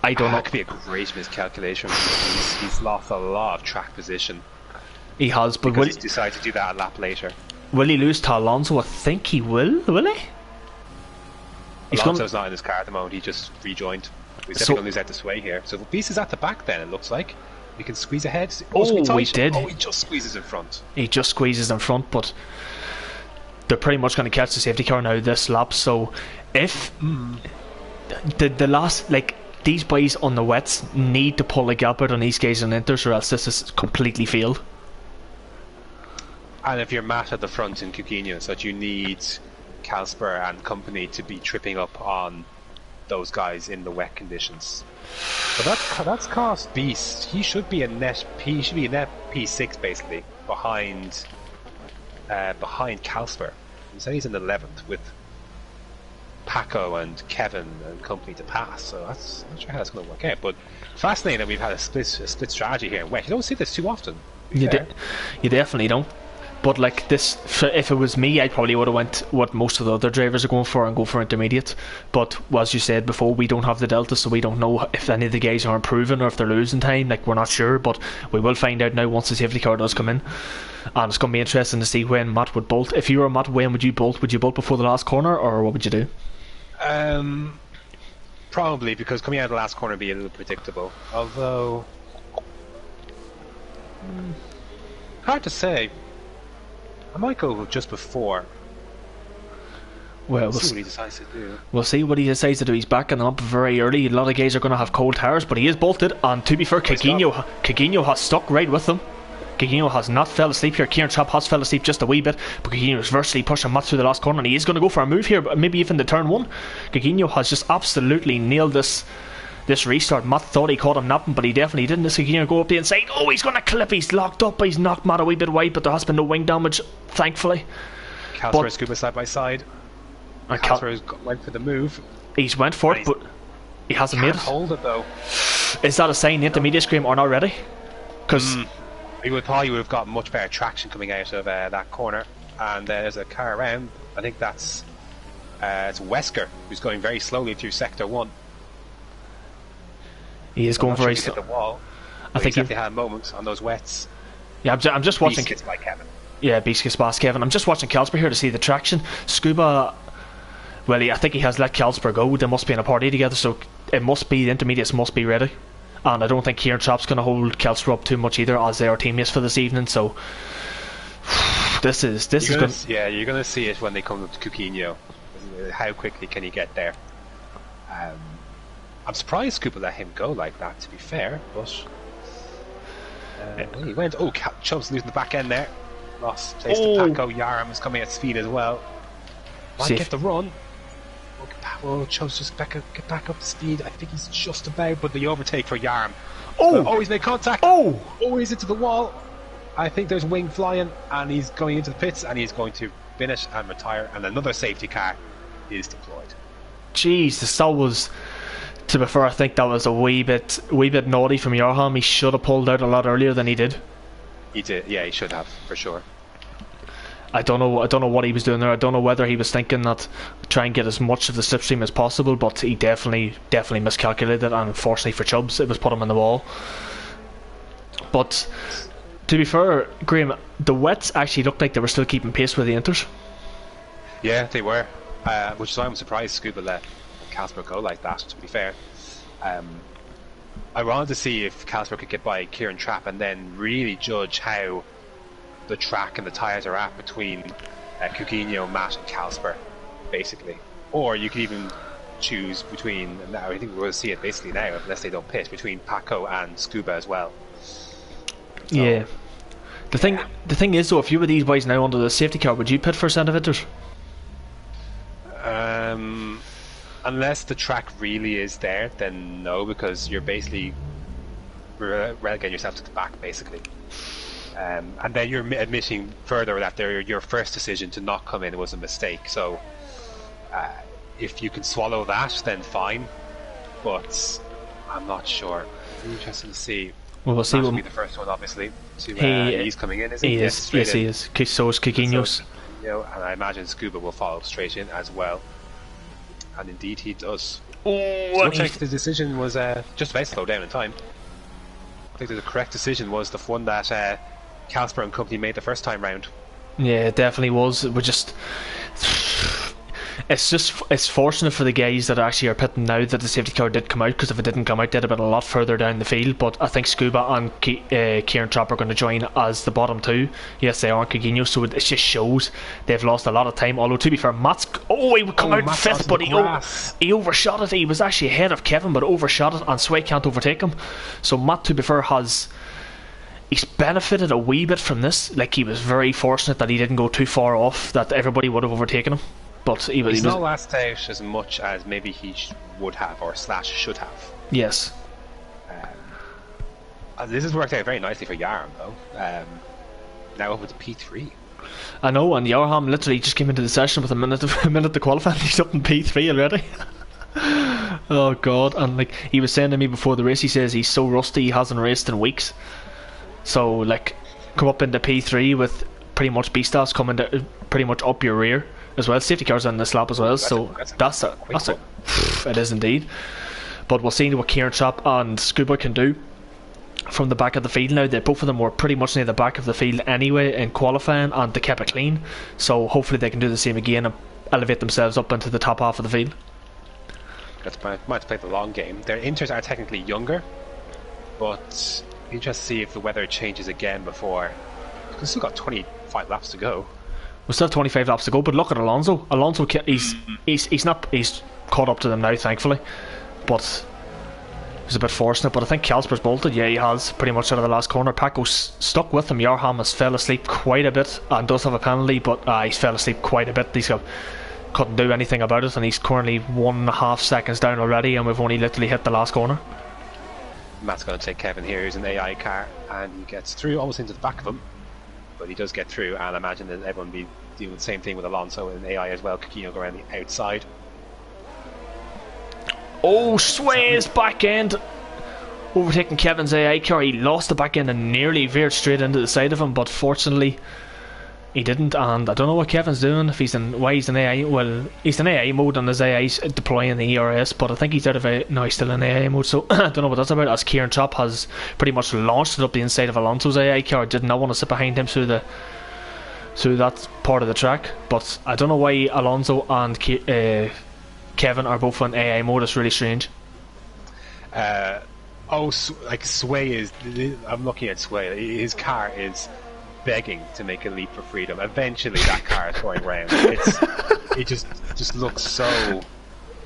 I don't know. That could be a great miscalculation. He's lost a lot of track position. He has, but because he's decided to do that a lap later. Will he lose to Alonso? I think he will he? Alonso's not in his car at the moment, he just rejoined. He's definitely going to lose out to Sway here. So Beast is at the back then, it looks like. He can squeeze ahead. We did. Oh, he just squeezes in front. But they're pretty much going to catch the safety car now this lap. So if the last, like, these boys on the wets need to pull a gap out on these guys on Inters, or else this is completely failed. And if you're Matt at the front in Coutinho, so that you need Kelsper and company to be tripping up on those guys in the wet conditions. But that's cost Beast. He should be a net P6 basically behind Kelsper. He said he's in the 11th with Paco and Kevin and company to pass. So I'm not sure how that's going to work out. But fascinating that we've had a split strategy here in wet. You don't see this too often. You definitely don't. But like this, if it was me, I probably would have went what most of the other drivers are going for and go for intermediate. But as you said before, we don't have the delta, so we don't know if any of the guys are improving or if they're losing time. Like, we're not sure, but we will find out now once the safety car does come in. And it's going to be interesting to see when Matt would bolt. If you were Matt, when would you bolt? Would you bolt before the last corner, or what would you do? Probably, because coming out of the last corner would be a little predictable. Although hard to say. I might go just before. Well, we'll see what he decides to do. We'll see what he decides to do. He's backing up very early. A lot of guys are going to have cold tires, but he is bolted. And to be fair, Coutinho has stuck right with them. Coutinho has not fell asleep here. Kieran Trapp has fell asleep just a wee bit, but Coutinho is virtually pushing Matt through the last corner, and he is going to go for a move here, maybe even the turn 1. Coutinho has just absolutely nailed this restart. Matt thought he caught him napping, but he definitely didn't. This Coutinho go up the inside. Oh, he's going to clip. He's locked up. He's knocked Matt a wee bit wide, but there has been no wing damage, thankfully. Kelsper and Scuba side by side. And Kelsper went for the move. He's went for it, but he hasn't made it. Hold it though. Is that a sign the intermediate scream are not ready? Because he would probably have got much better traction coming out of that corner. and there's a car around. I think that's it's Wesker, who's going very slowly through Sector 1. He is going very slow. The wall. I think he had a moment on those wets. Yeah, I'm just watching. Beast by Kevin. Yeah, Beast gets past Kevin. I'm just watching Kalsper here to see the traction. Scuba, well, I think he has let Kalsper go. They must be in a party together, so it must be the intermediates must be ready. And I don't think Kieran Trapp's going to hold Kalsper up too much either, as they are teammates for this evening. So this is going. Yeah, you're going to see it when they come to Coutinho. How quickly can he get there? I'm surprised Scuba let him go like that, to be fair, but he went. Oh, Chubb's losing the back end there. Lost place to Paco. Yaram is coming at speed as well. Might get the run. Chubb's just get back up to speed. I think he's just about, but the overtake for Yaram. He's made contact. He's into the wall. I think there's wing flying, and he's going into the pits, and he's going to finish and retire, and another safety car is deployed. Jeez, that was, to be fair, I think that was a wee bit naughty from Yarham. He should have pulled out a lot earlier than he did. He did, yeah, he should have, for sure. I don't know what he was doing there. I don't know whether he was thinking that try and get as much of the slipstream as possible, but he definitely miscalculated, and unfortunately for Chubbs, it was put him in the wall. But to be fair, Graham, the wets actually looked like they were still keeping pace with the Inters. Yeah, they were, which is why I'm surprised Scuba let Kalsper go like that, to be fair. I wanted to see if Kalsper could get by Kieran Trapp and then really judge how the track and the tyres are at between Coutinho, Matt and Kalsper, basically. Or you could even choose between, and I think we're going to see it basically now, unless they don't pit, between Paco and Scuba as well. So, yeah. The thing is though, if you were these boys now under the safety car, would you pit for Centiviters? Unless the track really is there, then no, because you're basically relegating yourself to the back, basically. And then you're admitting further that your first decision to not come in was a mistake. So if you can swallow that, then fine. But I'm not sure. It's interesting to see. Well, we'll see. Matt will be the first one, obviously. He's coming in, isn't he? Yes, he is. So is Coutinho's. And I imagine Scuba will follow straight in as well. And indeed he does. Looks like the decision was just about to slow down in time. I think the correct decision was the one that Kalsper and company made the first time round. Yeah, it definitely was. It's fortunate for the guys that actually are pitting now that the safety car did come out, because if it didn't come out, they'd have been a lot further down the field. But I think Scuba and Kieran Trapp are going to join as the bottom two. Yes, they are Coutinho, so it just shows they've lost a lot of time. Although to be fair, Matt's he would come out in fifth, but he overshot it. He was actually ahead of Kevin, but overshot it, and Sway can't overtake him. So Matt, to be fair, he's benefited a wee bit from this. Like, he was very fortunate that he didn't go too far off, that everybody would have overtaken him. But he's not last out as much as maybe he would have, or / should have. Yes. This has worked out very nicely for Yaram, though. Now over to P3. I know, and Yarham literally just came into the session with a minute to qualify, and he's up in P3 already. Oh god! And like he was saying to me before the race, he says he's so rusty he hasn't raced in weeks. So like, come up into P3 with pretty much B-Stars coming to pretty much up your rear as well. Safety cars on the slap as well. That's it is indeed. But we'll see what Kieran Trapp and Scuba can do from the back of the field now. Both of them were pretty much near the back of the field anyway in qualifying, and they kept it clean. So hopefully they can do the same again and elevate themselves up into the top half of the field. Might play the long game. Their Inters are technically younger, but you just see if the weather changes again before. We've still got 25 laps to go. We still have 25 laps to go, but look at Alonso. He's caught up to them now, thankfully. But he's a bit fortunate. But I think Kalsper's bolted. Yeah, he has, pretty much out of the last corner. Paco's stuck with him. Yarham has fell asleep quite a bit and does have a penalty, but he's fell asleep quite a bit. Couldn't do anything about it, and he's currently 1.5 seconds down already, and we've only literally hit the last corner. Matt's going to take Kevin here, who's an AI car, and he gets through almost into the back of him. But he does get through, and I imagine that everyone will be doing the same thing with Alonso and AI as well. Coutinho go around the outside. Sway's back end overtaking Kevin's AI car. He lost the back end and nearly veered straight into the side of him, but fortunately He didn't, and I don't know what Kevin's doing. If he's in, why he's in AI? Well, he's in AI mode and his AI's deploying the ERS, but I think he's out of AI. No, he's still in AI mode. So I don't know what that's about. As Kieran Chop has pretty much launched it up the inside of Alonso's AI car, did not want to sit behind him through that part of the track. But I don't know why Alonso and Kevin are both in AI mode. It's really strange. Like Sway is. I'm looking at Sway. His car is begging to make a leap for freedom. Eventually, that car is going round. It just looks so.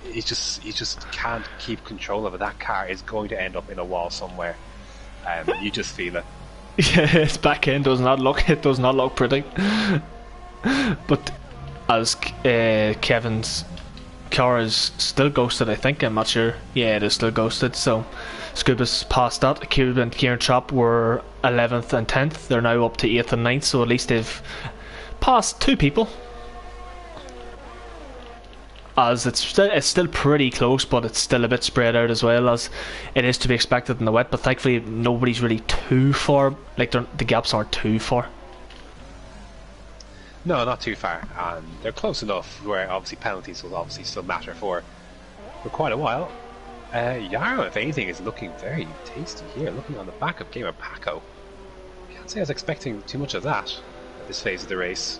He just can't keep control of it. That car is going to end up in a wall somewhere. You just feel it. Yeah, his back end does not look. It does not look pretty. But as Kevin's car is still ghosted, I think. I'm not sure. Yeah, it is still ghosted. So Scuba's passed that. Kieran and Kieran Chop were 11th and 10th. They're now up to 8th and 9th. So at least they've passed 2 people. As it's still pretty close, but it's still a bit spread out as well, as it is to be expected in the wet. But thankfully, nobody's really too far. Like the gaps aren't too far. No, not too far, and they're close enough where obviously penalties will obviously still matter for quite a while. Yarrow, if anything, is looking very tasty here. Looking on the back of Gamer Paco, can't say I was expecting too much of that at this phase of the race.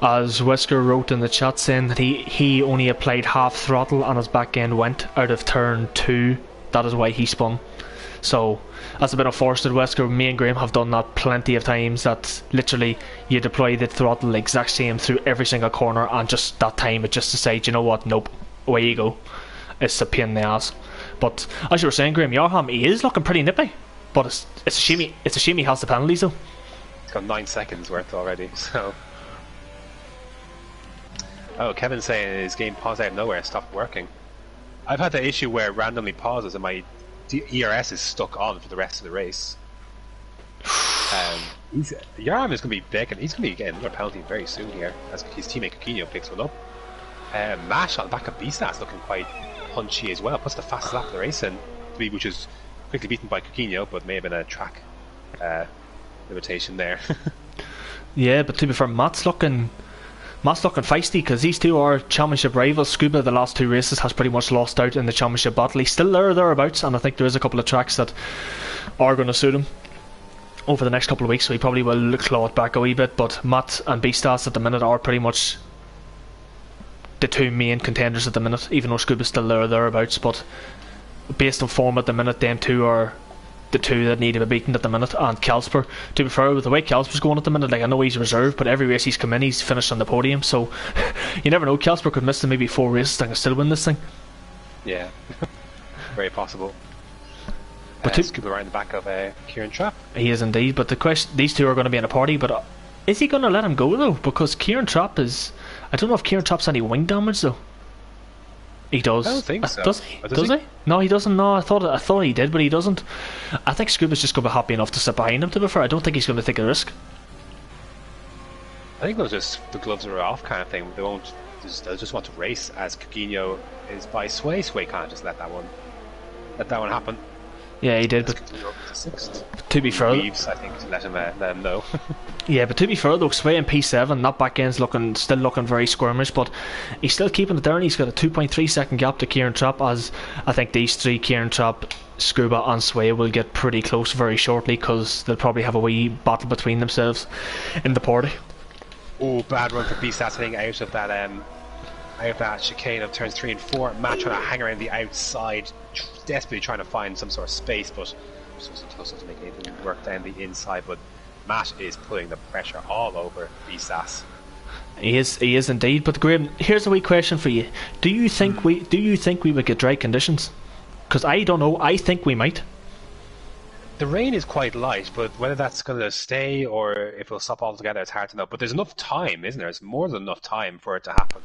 As Wesker wrote in the chat saying that he only applied half throttle and his back end went out of turn 2. That is why he spun. So that's a bit unfortunate, Wesker. Me and Graham have done that plenty of times, that literally you deploy the throttle the exact same through every single corner, and just that time it just decides, you know what, nope, away you go. It's a pain in the ass. But as you were saying, Graham, Yarham, he is looking pretty nippy, but it's a shame he has the penalties though. It's got 9 seconds worth already, so... Oh, Kevin's saying his game paused out of nowhere and stopped working. I've had the issue where it randomly pauses and my ERS is stuck on for the rest of the race. Yarham is going to be begging. He's going to be getting another penalty very soon here, as his teammate Coutinho picks one up. Mash on the back of B-Stats looking quite punchy as well. Puts the fastest lap of the race in, which is quickly beaten by Coutinho, but may have been a track limitation there. Yeah, but to be fair, Matt's looking feisty, because these two are championship rivals. Scuba, the last 2 races, has pretty much lost out in the championship battle. He's still thereabouts, and I think there is a couple of tracks that are going to suit him over the next couple of weeks, so he probably will claw it back a wee bit. But Matt and Beastas at the minute are pretty much the 2 main contenders at the minute, even though Scuba's still thereabouts. But based on form at the minute, them 2 are the 2 that need to be beaten at the minute. And Kelsper, to be fair, with the way Kelsper's going at the minute, like, I know he's reserved, but every race he's come in, he's finished on the podium, so you never know, Kelsper could miss maybe 4 races and still win this thing. Yeah, very possible. But Scuba around the back of Kieran Trapp. He is indeed, but the question, these 2 are going to be in a party, but is he going to let him go though? Because Kieran Trapp is, I don't know if Kieran Trapp's any wing damage though. He does. I don't think so. Does he? Does he? No, he doesn't. No, I thought he did, but he doesn't. I think Scuba's just going to be happy enough to sit behind him, to be fair. I don't think he's going to take a risk. I think they'll just, the gloves are off kind of thing. They'll just want to race, as Coutinho is by Sway. Sway can't just let that one happen. Yeah, he did, but to be fair, leaves, I think, to let him know. Yeah, but to be fair though, Sway in P7, that back end's still looking very squirmish, but he's still keeping it there, and he's got a 2.3 second gap to Kieran Trapp, as I think these 3, Kieran Trapp, Scuba and Sway, will get pretty close very shortly, because they'll probably have a wee battle between themselves in the party. Oh, bad run for B-Stats hitting out of that chicane of turns 3 and 4. Matt trying to hang around the outside, desperately trying to find some sort of space, but just wasn't close enough to make anything work down the inside. But Matt is putting the pressure all over B-Stats. He is indeed. But Graham, here's a wee question for you: Do you think we would get dry conditions? Because I don't know. I think we might. The rain is quite light, but whether that's going to stay or if it'll stop altogether, it's hard to know. But there's enough time, isn't there? It's more than enough time for it to happen.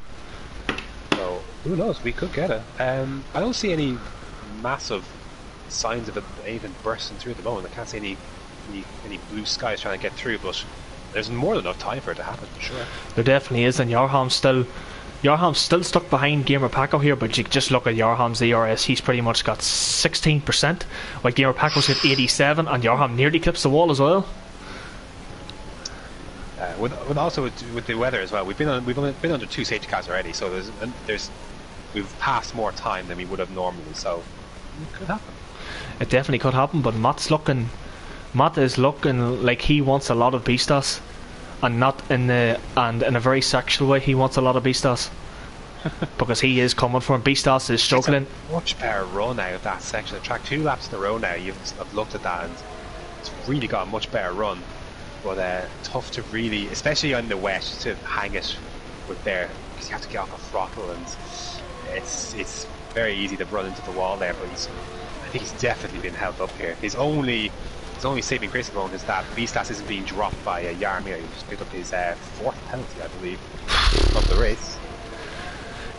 So who knows? We could get it. I don't see any massive signs of it even bursting through at the moment. I can't see any blue skies trying to get through, but there's more than enough time for it to happen, for sure. There definitely is, and Yarham's still stuck behind Gamer Paco here, but you just look at Yarham's ERS, he's pretty much got 16%, while Gamer Paco's got 87, and Yarham nearly clips the wall as well. With also with the weather as well, we've been under 2 safety cars already, so we've passed more time than we would have normally, so it could happen. It definitely could happen, but Matt is looking like he wants a lot of Beastas, and not in in a very sexual way. He wants a lot of Beastas because he is coming for him. Beastas is struggling. It's a much better run out of that section of track. 2 laps in a row now. I've looked at that, and it's really got a much better run. But tough to really, especially on the wet, to hang it with there, because you have to get off a throttle, and it's very easy to run into the wall there. But I think he's definitely been held up here. His only saving grace at the moment is that Beastas isn't being dropped by Jaromir. He just picked up his 4th penalty, I believe, of the race.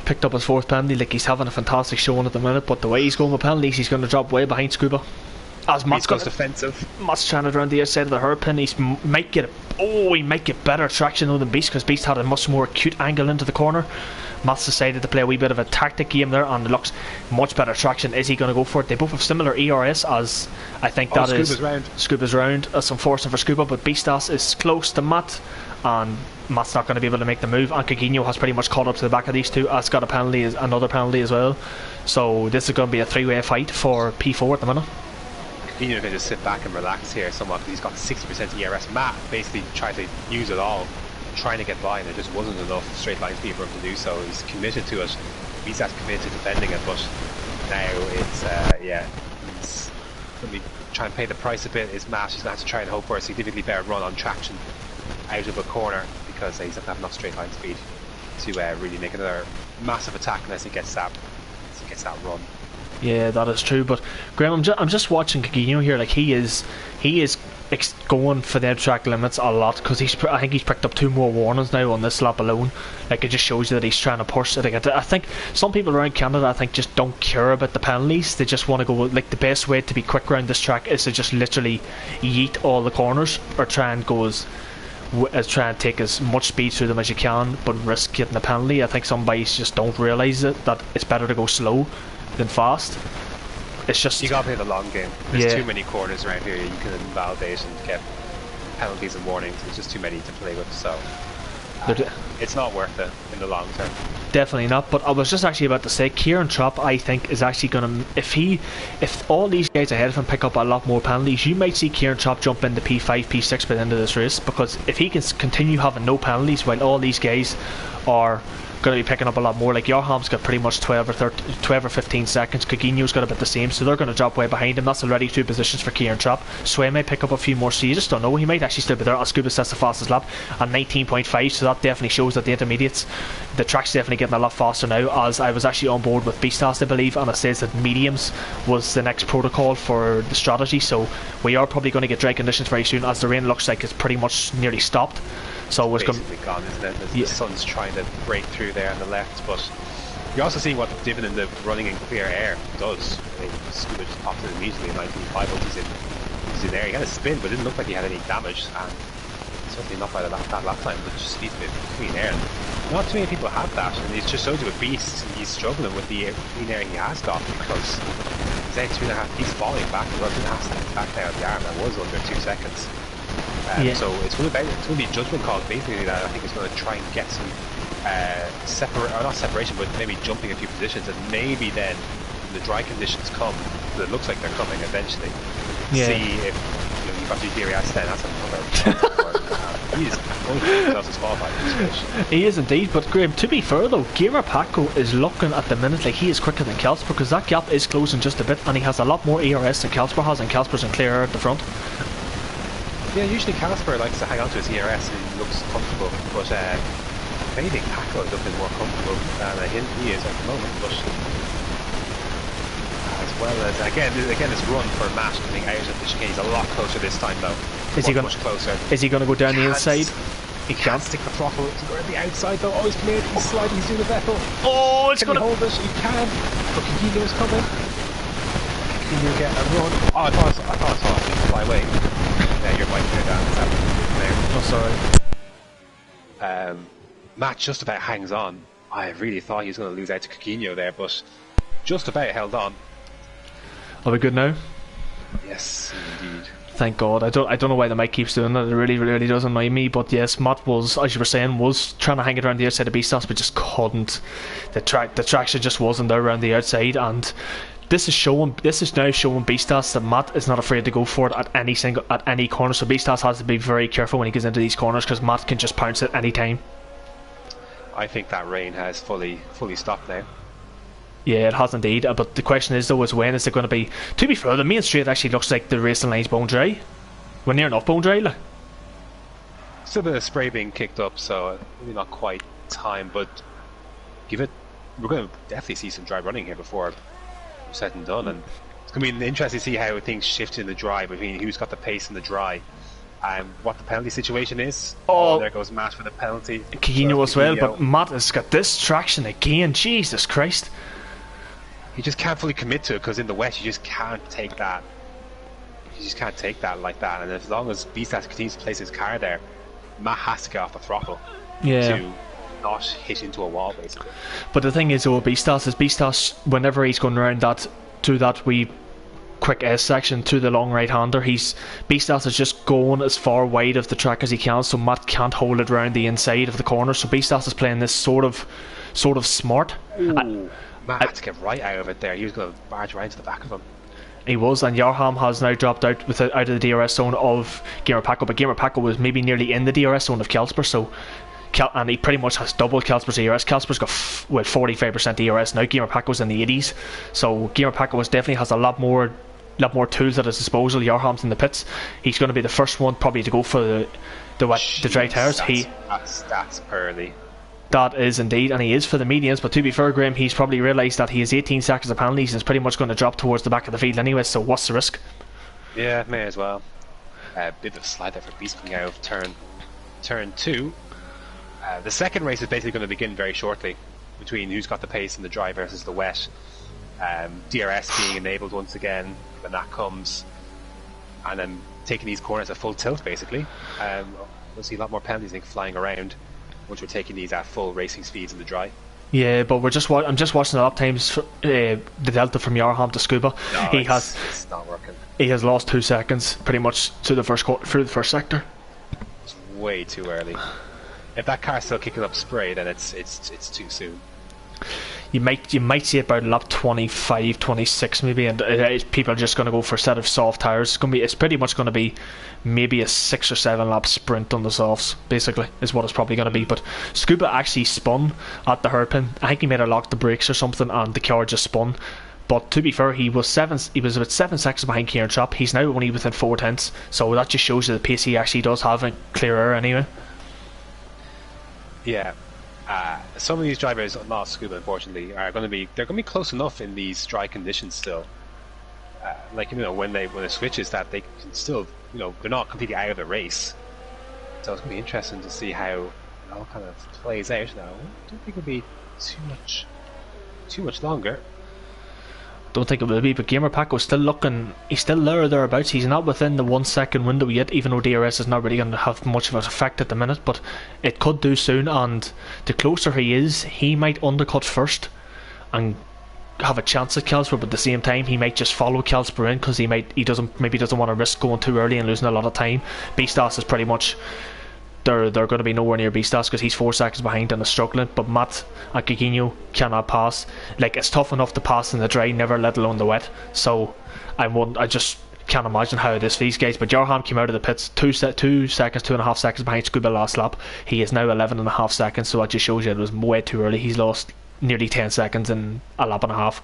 Picked up his 4th penalty. Like, he's having a fantastic showing at the minute, but the way he's going with penalties, he's going to drop way behind Scuba. As Matt's goes defensive. Matt's trying it around the outside of the hairpin. He might get better traction though than Beast, because Beast had a much more acute angle into the corner. Matt's decided to play a wee bit of a tactic game there, and it looks much better traction. Is he going to go for it? They both have similar ERS, as I think that is Scuba's round. That's unfortunate for Scuba, but Beastas is close to Matt, and Matt's not going to be able to make the move. And Coutinho has pretty much caught up to the back of these two. Has got another penalty as well. So this is going to be a 3-way fight for P4 at the minute. Coutinho can just sit back and relax here somewhat, because he's got 60% ERS. Matt basically tried to use it all, trying to get by, and there just wasn't enough straight line speed for him to do so. He's committed to it. He's as committed to defending it, but now it's he's going to be trying to pay the price a bit. Is Matt? He's going to have to try and hope for a significantly better run on traction out of a corner, because he doesn't have enough straight line speed to really make another massive attack unless he gets that run. Yeah, that is true. But Graham, I'm just watching Coutinho here. Like, he is going for their track limits a lot, because I think he's picked up 2 more warnings now on this lap alone. Like, it just shows you that he's trying to push it. I think some people around Canada, I think, just don't care about the penalties. They just want to go, like, the best way to be quick around this track is to just literally yeet all the corners, or try and try and take as much speed through them as you can, but risk getting a penalty. I think some bikes just don't realise that it's better to go slow than fast. It's just, you gotta play the long game. There's too many corners around here you can invalidate and get penalties and warnings. There's just too many to play with, so it's not worth it in the long term. Definitely not. But I was just actually about to say, Kieran Trapp, I think, is actually going to, if all these guys ahead of him pick up a lot more penalties, you might see Kieran Trapp jump into P5, P6 by the end of this race, because if he can continue having no penalties while all these guys are going to be picking up a lot more. Like, Joham's got pretty much 12 or 15 seconds. Coutinho's got about the same, so they're going to drop way behind him. That's already 2 positions for Kieran Trapp. Sway may pick up a few more, so you just don't know. He might actually still be there. Scuba sets the fastest lap at 19.5, so that definitely shows that the intermediates, the track's definitely getting a lot faster now. As I was actually on board with Beastas, I believe, and it says that mediums was the next protocol for the strategy, so we are probably going to get dry conditions very soon, as the rain looks like it's pretty much nearly stopped. So it's basically gone, isn't it? The sun's trying to break through there on the left, but you're also seeing what the dipping in the running in clear air does. Scuba just popped it immediately in 19.5 once he's in there. He had a spin, but it didn't look like he had any damage, and certainly not by that lap time, but just needs a bit of clean air. Not too many people have that, and it just shows you a beast. He's struggling with the clean air he has got, because he's out 2.5, he's falling back as well, 2.5 seconds back there on the arm. That was under 2 seconds. So it's going to be judgment calls basically that I think is going to try and get some not separation, but maybe jumping a few positions, and maybe then when the dry conditions come, it looks like they're coming eventually. See if you've got GPRS then. That's another. He is qualified in this race. He is indeed, but Graham, to be fair though, Gamer Paco is looking at the minute like he is quicker than Kelsper, because that gap is closing just a bit, and he has a lot more ERS than Kelsper has, and Kelsper's in clear air at the front. Yeah, usually Casper likes to hang on to his ERS and he looks comfortable, but if anything, Paco is looking more comfortable than he is at the moment. But as well as again this run for Matt coming out of the chicane, he's a lot closer this time though. Much closer. Is he going to go down the inside? He can't stick the throttle to go around the outside though. Oh, he's cleared. He's sliding. He's doing a Vettel. Oh, it's going to hold it. He can. But Coutinho's coming. Coutinho get a run. Oh, I thought I saw him fly away. Yeah, your bike there, Dan. Oh, sorry. Matt just about hangs on. I really thought he was going to lose out to Coutinho there, but just about held on. Are we good now? Yes, indeed. Thank God. I don't know why the mic keeps doing that. It really, really does annoy me. But yes, Matt was, as you were saying, was trying to hang it around the outside of Beastars, but just couldn't. The traction just wasn't there around the outside, and this is now showing Beastars that Matt is not afraid to go for it at any corner. So Beastars has to be very careful when he gets into these corners, because Matt can just pounce at any time. I think that rain has fully stopped now. Yeah, it has indeed. But the question is, though, is when is it going to be? To be fair, the main straight actually looks like the racing line's bone dry. We're near enough bone dry, like. Still a bit of spray being kicked up, so maybe not quite time, but we're going to definitely see some dry running here before we're said and done, and it's going to be interesting to see how things shift in the dry between who's got the pace in the dry and what the penalty situation is. Oh, there goes Matt for the penalty. Kikino as well, but Matt has got this traction again. Jesus Christ. You just can't fully commit to it, because in the wet you just can't take that. You just can't take that like that, and as long as Beastars continues to place his car there, Matt has to get off the throttle to not hit into a wall, basically. But the thing is, though, Beastars, whenever he's going around that wee quick S section to the long right-hander, Beastars is just going as far wide of the track as he can, so Matt can't hold it around the inside of the corner. So Beastars is playing this sort of smart. Matt had to get right out of it there. He was going to barge right into the back of him. He was, and Yarham has now dropped out of the DRS zone of Gamer Paco, but Gamer Paco was maybe nearly in the DRS zone of Kelsper, and he pretty much has doubled Kelsper's DRS. Kelsper's got 45% DRS now. Gamer Paco's in the 80s, so Gamer Paco definitely has a lot more tools at his disposal. Yarham's in the pits. He's going to be the first one probably to go for the dry tires. That's early. That is indeed, and he is for the mediums, but to be fair, Graham, he's probably realised that he has 18 seconds of penalties and is pretty much going to drop towards the back of the field anyway, so what's the risk? Yeah, may as well. A bit of a slide there for Beast coming out of turn 2. The second race is basically going to begin very shortly, between who's got the pace in the dry versus the wet. DRS being enabled once again when that comes, and then taking these corners at full tilt, basically. We'll see a lot more penalties, I think, flying around once we're taking these at full racing speeds in the dry. Yeah, but I'm just watching the lap times, the delta from Yarham to Scuba. No, it's not working. He has lost 2 seconds pretty much through the first sector. It's way too early. If that car's still kicking up spray, then it's too soon. You might see it about lap 25, 26 maybe, and people are just going to go for a set of soft tires. It's pretty much going to be maybe a 6 or 7 lap sprint on the softs, basically, is what it's probably going to be. But Scuba actually spun at the hairpin. I think he made her lock the brakes or something, and the car just spun. But to be fair, he was about 7 seconds behind Kieran Chop. He's now only within 4 tenths, so that just shows you the pace he actually does have in clear air anyway. Yeah. Some of these drivers, not Scuba unfortunately, they're going to be close enough in these dry conditions still. When it switches, that they can still, they're not completely out of the race. So it's going to be interesting to see how it all kind of plays out now. I don't think it'll be too much longer. Don't think it will be, but Gamer Paco's still looking, he's still there or thereabouts. He's not within the 1 second window yet, even though DRS is not really going to have much of an effect at the minute, but it could do soon, and the closer he is, he might undercut first and have a chance at Kelsper, but at the same time he might just follow Kelsper in, because he doesn't want to risk going too early and losing a lot of time. Beastars is pretty much, they're going to be nowhere near Beastars because he's 4 seconds behind and is struggling, but Matt and Kikino cannot pass. It's tough enough to pass in the dry, never let alone the wet, so I just can't imagine how it is for these guys. But Jarham came out of the pits 2.5 seconds behind Scuba last lap. He is now 11.5 seconds, so that just shows you it was way too early. He's lost nearly 10 seconds in a lap and a half.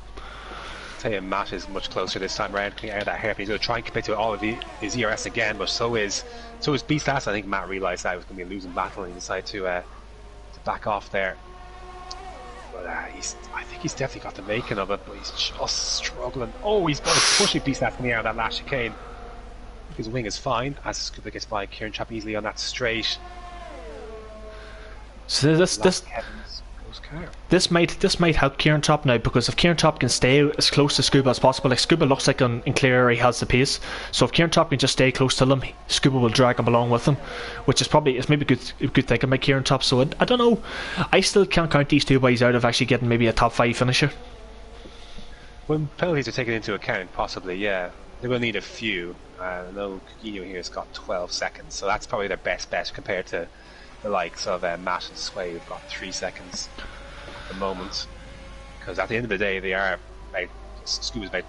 I tell you, Matt is much closer this time around, coming out of that hairpin. He's going to try and commit to all of his ERS again, but so is Beastars. I think Matt realised that it was going to be a losing battle, and he decided to back off there. But I think he's definitely got the making of it, but he's just struggling. Oh, he's got to push Beastars coming out of that last chicane. I think his wing is fine as Scuba gets by Kieran Chap easily on that straight. So this might help Kieran Chop now, because if Kieran Chop can stay as close to Scuba as possible, Scuba looks like in clear air he has the pace, so if Kieran Chop can just stay close to him, Scuba will drag him along with him, which is maybe a good thinking by Kieran Chop. So I don't know, I still can't count these two boys out of actually getting maybe a top 5 finisher. When penalties are taken into account, possibly, yeah. They're going to need a few. I know Coutinho here has got 12 seconds, so that's probably their best bet compared to the likes of Matt and Sway, who've got 3 seconds at the moment. Because at the end of the day, they are about Scuba's about.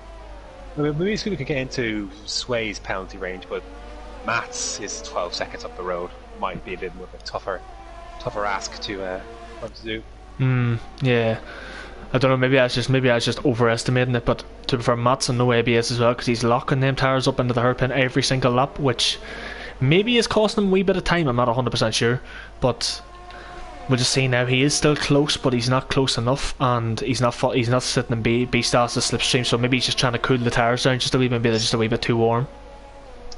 Maybe Scuba can get into Sway's penalty range, but Matt's is 12 seconds up the road. Might be a bit more of a tougher ask to do. Yeah. I don't know. Maybe I was just overestimating it. But to be fair, Matt's on no ABS as well because he's locking them tires up into the hairpin every single lap, which maybe is costing him a wee bit of time. I'm not 100% sure, but we'll just see now. He is still close, but he's not close enough, and he's not sitting in B-Stas' slipstream. So maybe he's just trying to cool the tires down just a wee bit too warm.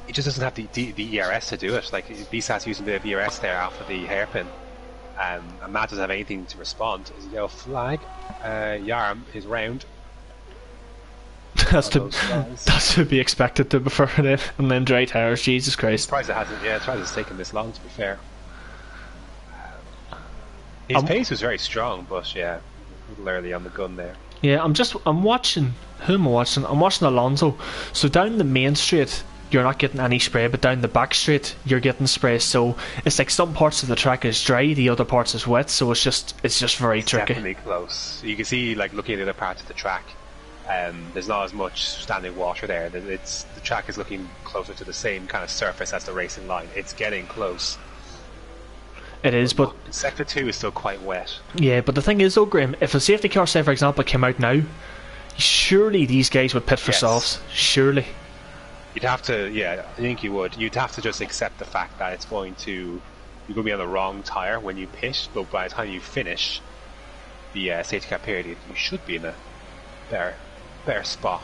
He just doesn't have the ERS to do it. Like B-Stas using the ERS there after the hairpin. And Matt doesn't have anything to respond. Is a yellow flag. Yarm is round. That's to be expected, to be fair, and then dry tires. Jesus Christ! Surprised it hasn't. Yeah, surprised it's taken this long. To be fair, his pace was very strong, but yeah, a little early on the gun there. Yeah, I'm watching. Who am I watching? I'm watching Alonso. So down the main straight, you're not getting any spray, but down the back straight you're getting spray. So it's like some parts of the track is dry, the other parts is wet, so it's just very tricky. Definitely close. You can see, like, looking at the other parts of the track, there's not as much standing water there. The track is looking closer to the same kind of surface as the racing line. It's getting close. It is, but sector 2 is still quite wet. Yeah, but the thing is though, Graham, if a safety car, say for example, came out now, surely these guys would pit for softs. Surely. You'd have to, yeah, I think you would. You'd have to just accept the fact that you're going to be on the wrong tyre when you pit, but by the time you finish the safety car period, you should be in a better spot.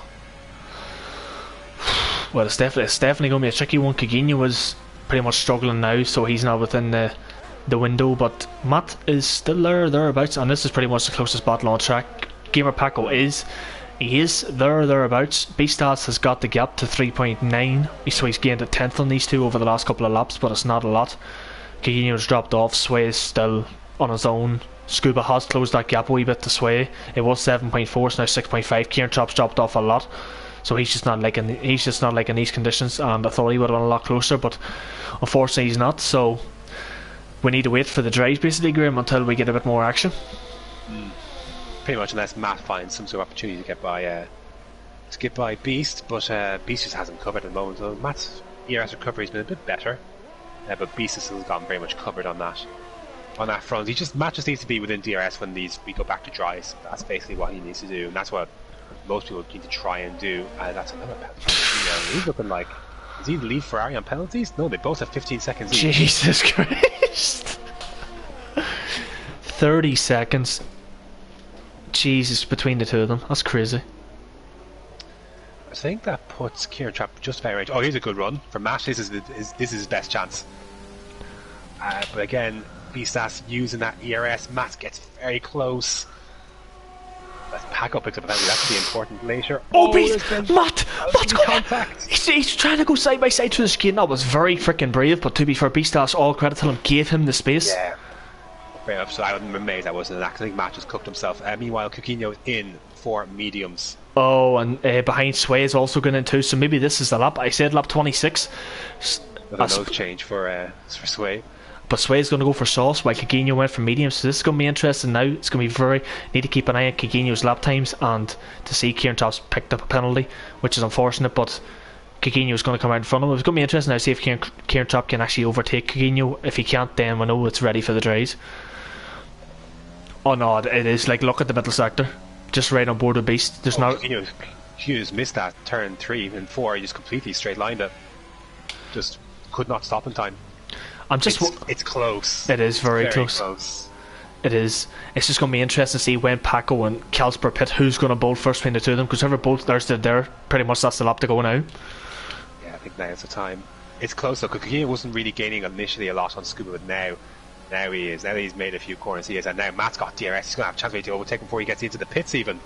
Well, it's definitely going to be a tricky one. Coutinho was pretty much struggling now, so he's not within the window, but Matt is still thereabouts, and this is pretty much the closest battle on track. Gamer Paco is thereabouts. B-Stas has got the gap to 3.9, so he's gained a tenth on these two over the last couple of laps, but it's not a lot. Coutinho's dropped off. Sway is still on his own. Scuba has closed that gap a wee bit to Sway. It was 7.4, it's now 6.5. Kieran Tropp's dropped off a lot, so he's just not liking these conditions, and I thought he would have been a lot closer, but unfortunately he's not. So we need to wait for the drives basically, Graham, until we get a bit more action. Pretty much, unless Matt finds some sort of opportunity to get by Beast, but Beast just hasn't covered at the moment. So Matt's ERS recovery has been a bit better, but Beast has still gotten very much covered on that front. Matt just needs to be within DRS when we go back to dries. That's basically what he needs to do, and that's what most people need to try and do. And that's another penalty. He's looking like, is he the lead Ferrari on penalties? No, they both have 15 seconds each. Jesus Christ. 30 seconds. Jesus, between the two of them. That's crazy. I think that puts Kieran Tropp just about right. Oh, here's a good run for Matt. This is his best chance. But again, B-Stas using that ERS. Matt gets very close. Let's pack up picks up a penalty. That could be important later. Oh, Matt's got contact. He's trying to go side by side through the screen. That was very freaking brave. But to be fair, B-Stas, all credit to him, gave him the space. Yeah. Fair enough, so I wouldn't be amazed that wasn't an accident. I think Matt just cooked himself. Meanwhile, Coutinho is in for mediums. Oh, and behind Sway is also going in too, so maybe this is the lap. I said lap 26. Another nose change for Sway. But Sway's going to go for sauce while Coutinho went for mediums, so this is going to be interesting now. It's going to be need to keep an eye on Coutinho's lap times, and to see Kieran Tropp's picked up a penalty, which is unfortunate, but Coutinho's going to come out in front of him. It's going to be interesting now to see if Kieran Tropp can actually overtake Coutinho. If he can't, then we know it's ready for the dries. Oh no, it is. Like, look at the middle sector, just right on board with Beast. There's no. Hughes missed that turn 3 and 4. He just completely straight lined it. Just could not stop in time. It's close. It is very close. It is. It's just going to be interesting to see when Paco and Kalsper pit who's going to bolt first between the two of them, because whoever bolts there, pretty much that's the lap to go now. Yeah, I think now's the time. It's close though, because Coutinho wasn't really gaining initially a lot on Scuba, but now he is. Now that he's made a few corners, he is, and now Matt's got DRS. He's going to have a chance to overtake him before he gets into the pits even.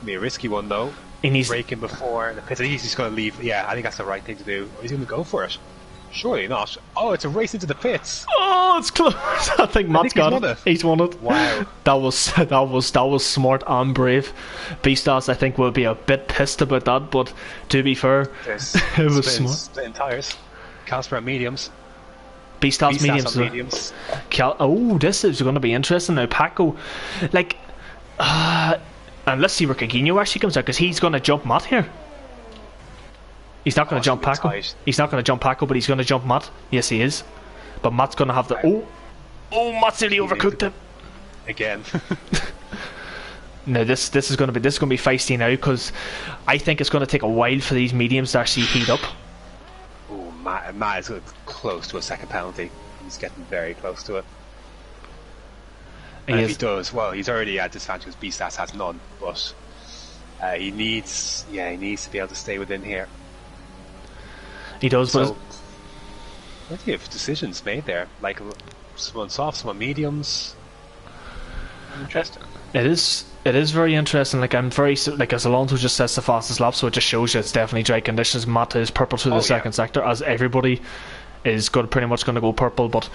Be a risky one though. He needs breaking before the pits. I think he's just going to leave. Yeah, I think that's the right thing to do. He's going to go for it. Surely not. Oh, it's a race into the pits. Oh, it's close. I think Matt's got it. He's won it. Wow. That was smart and brave. Beastars, I think, will be a bit pissed about that, but to be fair, it was smart. Splitting tires. Casper at mediums. Beastars mediums. This is going to be interesting now. Paco, like, and let's see where Coutinho actually comes out, because he's going to jump Matt here. He's not going to jump Paco. He's not going to jump Paco, but he's going to jump Matt. Yes, he is. But Matt's going to have the... Oh, Matt's nearly overcooked it. Again. No, this is going to be feisty now, because I think it's going to take a while for these mediums to actually heat up. Oh, Matt is close to a second penalty. He's getting very close to it. And if he does, well, he's already at disadvantage because Beastars has none, but he needs to be able to stay within here. He does, so, plenty of decisions made there, like someone soft, someone mediums. Interesting. It is very interesting. Like, as Alonso just says the fastest lap, so it just shows you it's definitely dry conditions. Matt is purple through the second sector, as everybody is pretty much going to go purple. But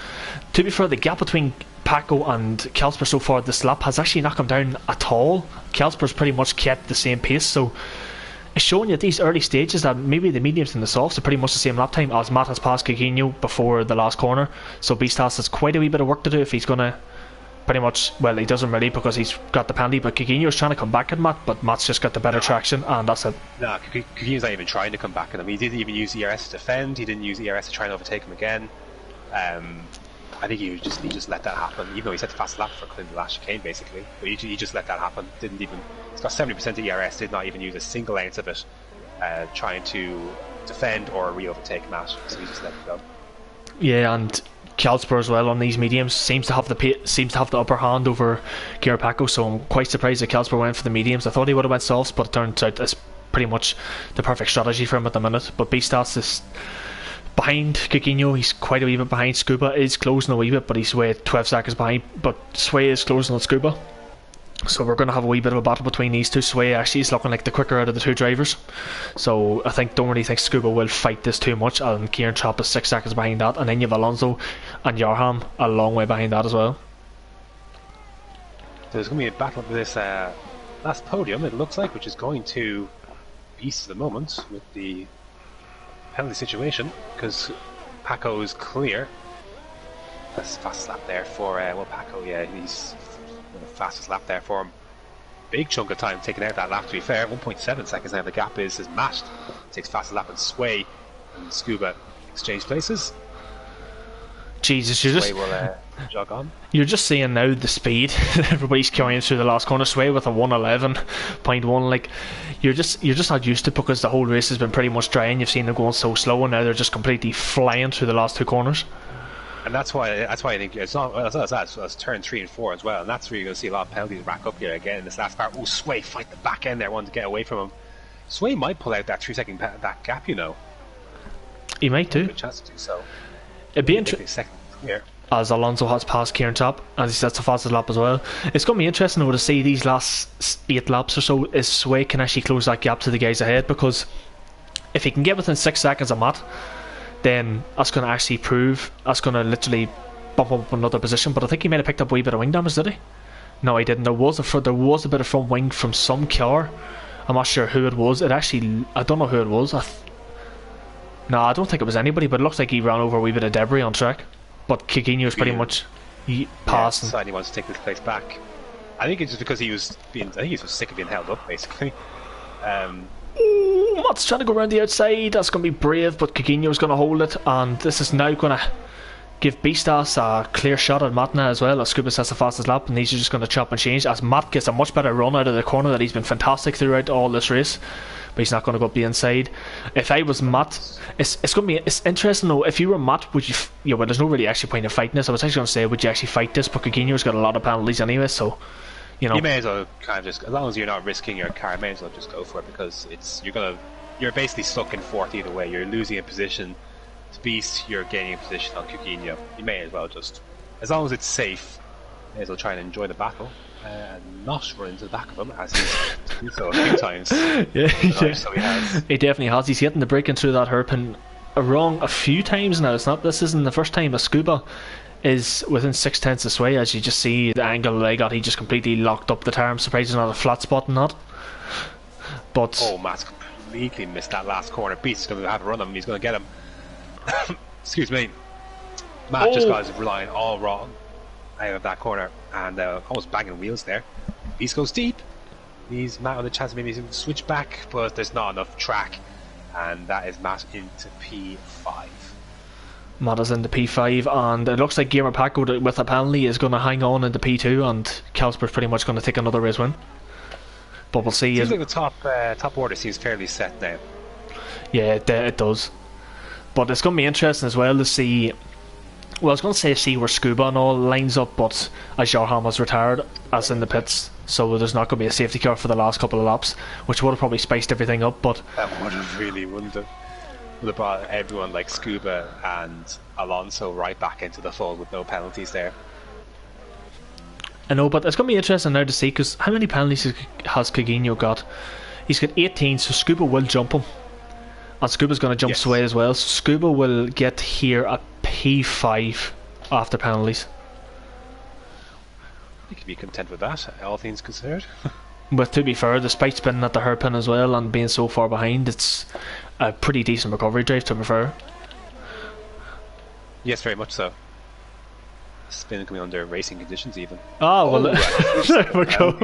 to be fair, the gap between Paco and Kelsper so far this lap has actually not come down at all. Kelsper's pretty much kept the same pace, so it's showing you at these early stages that maybe the mediums and the softs are pretty much the same lap time, as Matt has passed Coutinho before the last corner. So Beastars has quite a wee bit of work to do if he's going to pretty much, well, he doesn't really because he's got the penalty, but Coutinho's trying to come back at Matt, but Matt's just got the better traction, and that's it. No, Coutinho's not even trying to come back at him. He didn't even use ERS to defend, he didn't use ERS to try and overtake him again. I think he just let that happen, even though he set the fast lap for Clinton last chicane basically, but he just let that happen. He's got 70% ERS, did not even use a single ounce of it trying to defend or re-overtake Matt, so he just let it go. Yeah, and Kjellsper as well on these mediums seems to have the upper hand over Kira Paco, so I'm quite surprised that Kjellsper went for the mediums. I thought he would have went softs, but it turns out it's pretty much the perfect strategy for him at the minute. But Beastars is behind Coutinho, he's quite a wee bit behind. Scuba is closing a wee bit, but he's way 12 seconds behind, but Sway is closing on Scuba. So we're going to have a wee bit of a battle between these two. Sway actually is looking like the quicker out of the two drivers, so I don't really think Scuba will fight this too much, and Kieran Trapp is 6 seconds behind that, and then you have Alonso and Yarham a long way behind that as well. There's going to be a battle for this last podium, it looks like, which is going to Beast at the moment with the penalty situation, because Paco is clear. That's fast lap there for Paco, he's the fastest lap there for him. Big chunk of time taken out that lap, to be fair. 1.7 seconds now the gap is matched. Takes fastest lap and Sway and Scuba exchange places. Jesus, jog on. You're just seeing now the speed everybody's carrying through the last corner. Sway with a 111.1. Like, you're just not used to it, because the whole race has been pretty much dry and you've seen them going so slow, and now they're just completely flying through the last two corners. And that's why I think it's not that's turn 3 and 4 as well, and that's where you're going to see a lot of penalties rack up here again in this last part. Oh, Sway fight the back end there, wanting to get away from him. Sway might pull out that 3 second that gap, you know. He might too. Good chance to do so. It'd be interesting. As Alonso has passed Kieran Trapp, as he sets the fastest lap as well. It's going to be interesting though to see these last 8 laps or so if Sway can actually close that gap to the guys ahead, because if he can get within 6 seconds of Matt, then that's going to actually prove, that's going to literally bump up another position. But I think he might have picked up a wee bit of wing damage, did he? No, he didn't. There was a bit of front wing from some car. I'm not sure who it was. I don't know who it was. No, I don't think it was anybody, but it looks like he ran over a wee bit of debris on track. But Coutinho was pretty much passing. So he wants to take this place back. I think it's just because he was sick of being held up, basically. Matt's trying to go around the outside. That's going to be brave, but Coutinho's going to hold it, and this is now going to give Beastars a clear shot at Matt now as well, as Scuba has the fastest lap, and these are just going to chop and change as Matt gets a much better run out of the corner that he's been fantastic throughout all this race, but he's not going to go up the inside. If I was Matt, it's interesting though. If you were Matt, would you well, there's no really actually point in fighting this. I was actually going to say, would you actually fight this, but Coutinho's got a lot of penalties anyway, so you may as well kind of just, as long as you're not risking your car, you may as well just go for it, because you're basically stuck in fourth either way. You're losing a position to Beast, you're gaining a position on Coutinho. You may as well just, as long as it's safe, you may as well try and enjoy the battle and not run into the back of him, as he's done so a few times. So he definitely has. He's getting the breaking through that hairpin wrong a few times now. This isn't the first time a Scuba is within 6/10 of sway. As you just see the angle they got, he just completely locked up the tire. I'm surprised there's not a flat spot in that. But oh, Matt's completely missed that last corner. Beast is going to have a run on him. He's going to get him. Excuse me. Matt just got his line all wrong out of that corner and almost banging wheels there. Beast goes deep. He's Matt on the chance of maybe switch back, but there's not enough track, and that is Matt into P5. Matt is into P5, and it looks like Gamer Paco with a penalty is going to hang on into P2, and Calsper's pretty much going to take another race win. But we'll see. Seems like the top order seems fairly set now. Yeah, it does. But it's going to be interesting as well to see. Well, I was going to say see where Scuba and all lines up, but as Jarham has retired, as in the pits, so there's not going to be a safety car for the last couple of laps, which would have probably spiced everything up. But that would have really, wouldn't it? Would have brought everyone like Scuba and Alonso right back into the fold with no penalties there. I know, but it's going to be interesting now to see, because how many penalties has Coutinho got? He's got 18, so Scuba will jump him. And Scuba's going to jump Sway as well, so Scuba will get here at P5 after penalties. You can be content with that, all things considered. But to be fair, despite spinning at the hairpin as well and being so far behind, it's a pretty decent recovery drive, to be fair. Yes, very much so. Spin coming under racing conditions even. Oh, well, there we go.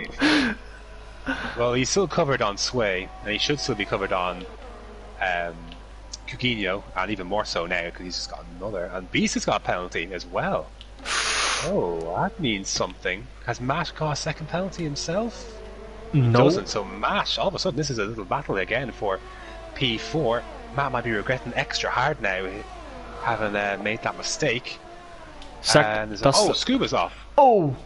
Well, he's still covered on Sway, and he should still be covered on Coutinho, and even more so now because he's just got another. And Beast has got a penalty as well. Oh, that means something. Has Matt got a second penalty himself? No. He doesn't, so Matt, all of a sudden, this is a little battle again for P4. Matt might be regretting extra hard now, having made that mistake. And Scuba's off. Oh!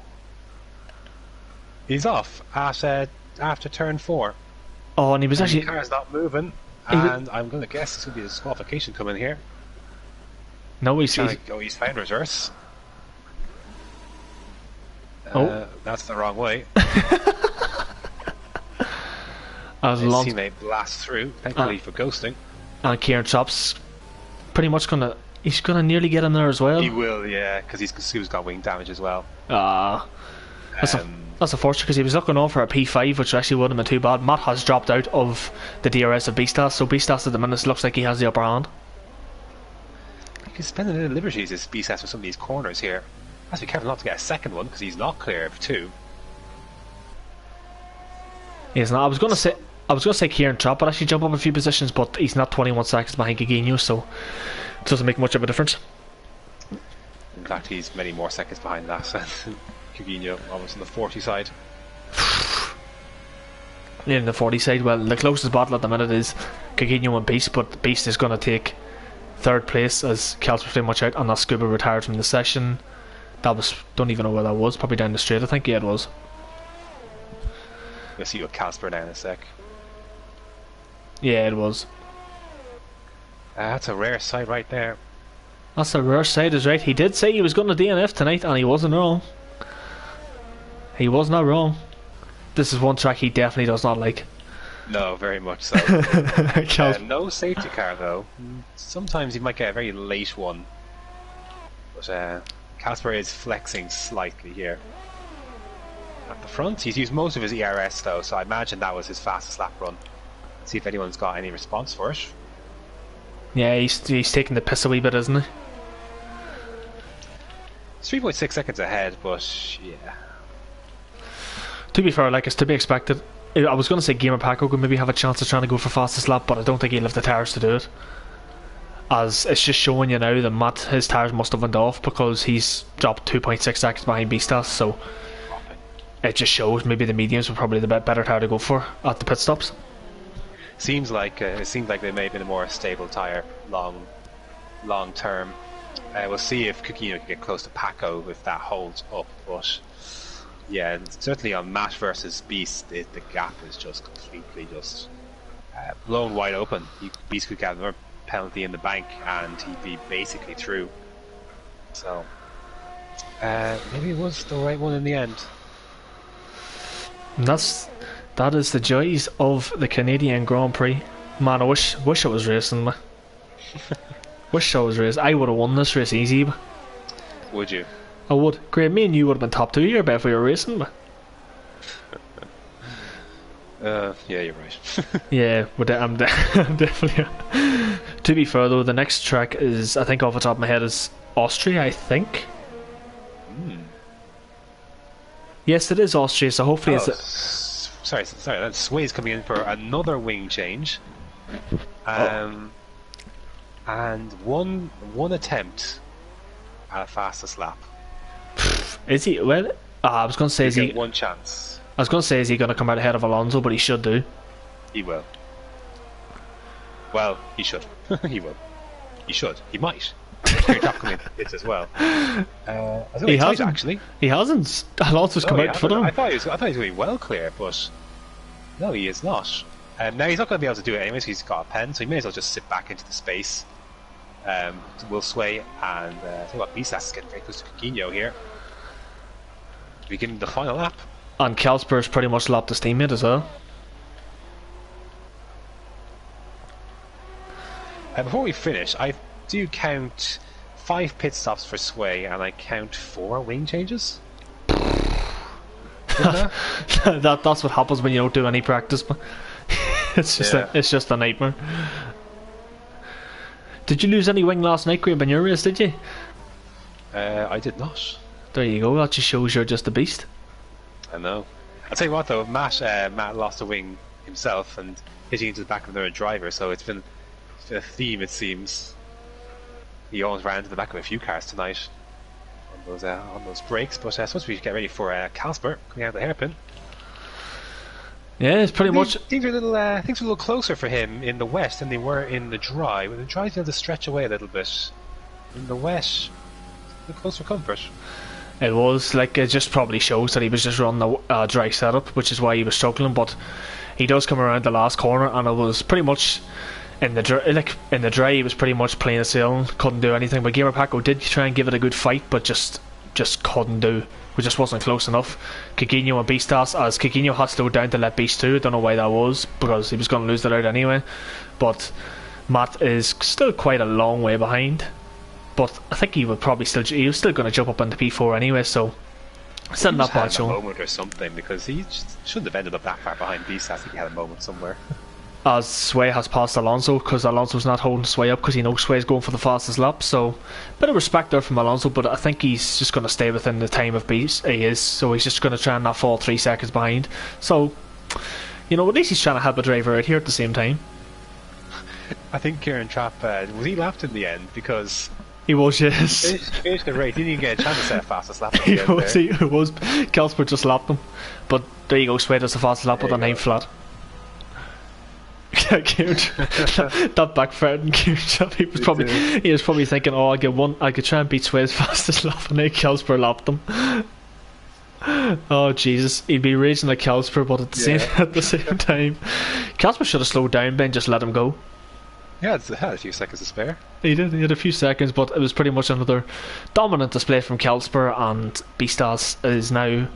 He's off at, after turn 4. Oh, and he was actually... The car's not moving, and I'm going to guess this will be a disqualification coming here. No, he's found reverse. That's the wrong way. His teammate blasts through, thankfully for ghosting. And Kieran Chopp's pretty much going to... He's going to nearly get him there as well. He will, yeah, because he's got wing damage as well. That's unfortunate because he was looking on for a P5, which actually wouldn't have been too bad. Matt has dropped out of the DRS of Beastas, so Beastas at the minute looks like he has the upper hand. He's spending a little liberties, this Beastas, with some of these corners here. Has to be careful not to get a second one because he's not clear of 2. He's not. I was going to say Kieran Trapp would actually jump up a few positions, but he's not 21 seconds behind Coutinho, so it doesn't make much of a difference. In fact, he's many more seconds behind that. Coutinho almost on the 40 side. In the 40 side, well, the closest battle at the minute is Coutinho and Beast, but Beast is going to take 3rd place as Cal's pretty much out, and that Scuba retired from the session. That was, don't even know where that was, probably down the straight, I think. Yeah, it was. We'll see you with Casper now in a sec. Yeah, it was. That's a rare sight right there. That's a rare sight, is right. He did say he was going to DNF tonight, and he wasn't wrong. He was not wrong. This is one track he definitely does not like. No, very much so. No safety car though. Sometimes you might get a very late one. But Casper is flexing slightly here. At the front, he's used most of his ERS though, so I imagine that was his fastest lap run. Let's see if anyone's got any response for it. Yeah, he's taking the piss a wee bit, isn't he? It's 3.6 seconds ahead, but yeah. To be fair, like, it's to be expected. I was going to say Gamer Paco could maybe have a chance of trying to go for fastest lap, but I don't think he'll have the tires to do it. As it's just showing you now that Matt, his tires must have went off because he's dropped 2.6 seconds behind Beastas, so it just shows maybe the mediums were probably the better tire to go for at the pit stops. Seems like it seems like they may have been a more stable tire long term. We'll see if Coutinho can get close to Paco if that holds up, but yeah, certainly on Matt versus Beast, the gap is just completely blown wide open. Beast could get another penalty in the bank and he'd be basically through. So maybe it was the right one in the end. And that is the joys of the Canadian Grand Prix. Man, I wish it was racing. Wish I was race. I would have won this race easy. But Would you? I would. Great, me and you would have been top 2 here, but if we were racing. But yeah, you're right. yeah, but I'm definitely. To be fair though, the next track is, I think off the top of my head, is Austria, I think. Yes, it is Austria, so hopefully Sorry, that Sway's coming in for another wing change. And one attempt at a fastest lap. Is he? Well, I was going to say, is he? One chance. I was going to say, is he going to come out ahead of Alonso? But he should do. He will. Well, he should. He will. He should. He might. Coming into this as well. He hasn't. Actually. He hasn't. Alonso's come out for him. I thought he was going well clear, but no, he is not. Now he's not going to be able to do it anyways. He's got a pen, so he may as well just sit back into the space. Will Sway and I think what Bisas is getting very close to Coutinho here. Beginning the final lap. And Kalsper's pretty much lapped his teammate as well. Before we finish, I do count 5 pit stops for Sway, and I count 4 wing changes. That's what happens when you don't do any practice. It's just a nightmare. Did you lose any wing last night, Graham, in your race? Did you? I did not. There you go. That just shows you're just a beast. I know. I'll tell you what though, Matt lost a wing himself and hitting into the back of another driver, so it's been a theme, it seems. He almost ran into the back of a few cars tonight on those breaks, but I suppose we should get ready for Kalsper coming out of the hairpin. Yeah, it's pretty much. Things are a little closer for him in the west than they were in the dry. When the dry had to stretch away a little bit. In the west, a little closer comfort. It was like, it just probably shows that he was just running a dry setup, which is why he was struggling. But he does come around the last corner, and it was pretty much in the dry. He was pretty much plain sailing, couldn't do anything. But Gamer Paco did try and give it a good fight, but just couldn't do. We just wasn't close enough. Coutinho and Beastas, as Coutinho had slowed down to let Beast do. I don't know why that was, because he was going to lose it out anyway. But Matt is still quite a long way behind. But I think he was still going to jump up into P4 anyway, so still not bad showing. A moment or something, because he shouldn't have ended up that far behind Beast. I think he had a moment somewhere. As Sway has passed Alonso, because Alonso's not holding Sway up because he knows Sway's going for the fastest lap, so bit of respect there from Alonso, but I think he's just going to stay within the time of Beast. He is, so he's just going to try and not fall 3 seconds behind. So, at least he's trying to help a driver out here at the same time. I think Kieran Trapp, was he lapped in the end? Because he was, yes. Finished the race, didn't even get a chance to set a fastest lap. He was. Kalsper just lapped him, but there you go. Sway does the fastest lap with a 9 flat. That backfired in Kieran. He was probably thinking, oh, I could try and beat Sway's fastest lap, and then Kalsper lapped him. Oh Jesus, he'd be raging like Kalsper, but at the same time, Kalsper should have slowed down, Ben, just let him go. Yeah, it had a few seconds to spare. He had a few seconds, but it was pretty much another dominant display from Kalsper, and Beastas is now.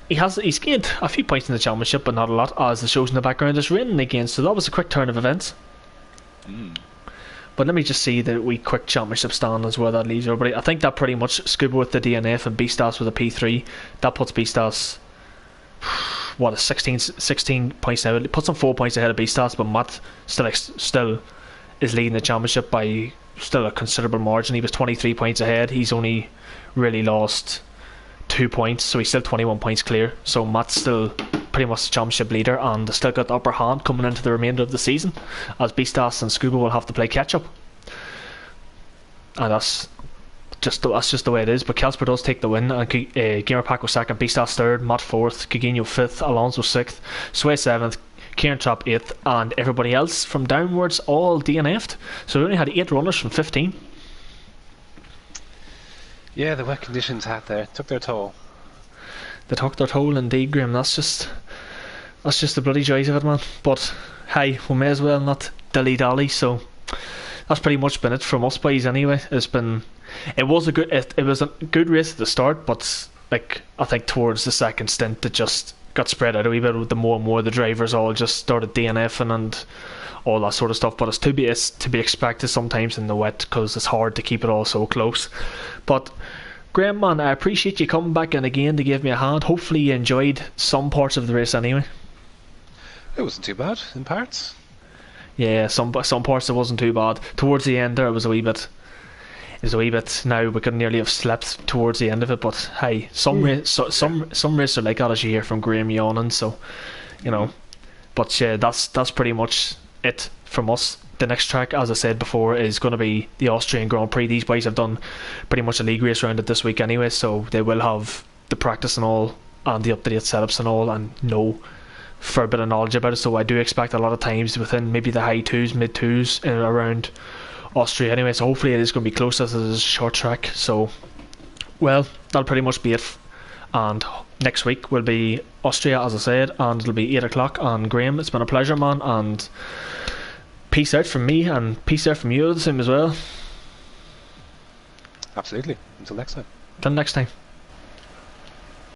He's gained a few points in the championship, but not a lot, as the shows in the background is raining again, so that was a quick turn of events. But let me just see the wee quick championship standings where that leaves everybody. I think that pretty much Scuba with the DNF and Beastas with a P3. That puts Beastas, what, 16 points now. It puts him 4 points ahead of Beastas, but Matt still is leading the championship by still a considerable margin. He was 23 points ahead. He's only really lost 2 points, so he's still 21 points clear. So Matt's still pretty much the championship leader and still got the upper hand coming into the remainder of the season, as Beastas and Scuba will have to play catch up, and that's just the way it is. But Kalsper does take the win, and Gamer Paco second, Beastas third, Matt fourth, Coutinho fifth, Alonso sixth, Sway seventh, Kieran Trapp 8th, and everybody else from downwards all DNF'd. So we only had 8 runners from 15. Yeah, the wet conditions took their toll. They took their toll indeed, Graham. That's just the bloody joys of it, man. But hey, we may as well not dilly-dally. So that's pretty much been it from us boys anyway. It was a good race at the start, but like I think towards the second stint it just got spread out a wee bit. The more and more the drivers all just started DNFing and all that sort of stuff. But it's to be expected sometimes in the wet, because it's hard to keep it all so close. But Graham, man, I appreciate you coming back in again to give me a hand. Hopefully you enjoyed some parts of the race anyway. It wasn't too bad in parts. Yeah, some parts it wasn't too bad. Towards the end there, it was a wee bit. Now we could nearly have slept towards the end of it, but hey, some races are like that, as you hear from Graham yawning. So, you know, but yeah, that's pretty much it from us. The next track, as I said before, is going to be the Austrian Grand Prix. These boys have done pretty much a league race around it this week anyway, so they will have the practice and all, and the up-to-date setups and all, and know for a bit of knowledge about it. So I do expect a lot of times within maybe the high twos, mid twos, around Austria anyway. So hopefully it is going to be close, as it is a short track. So, well, that'll pretty much be it. And next week will be Austria, as I said, and it'll be 8 o'clock. And Graham, it's been a pleasure, man, and peace out from me, and peace out from you the same as well. Absolutely. Until next time. Till next time.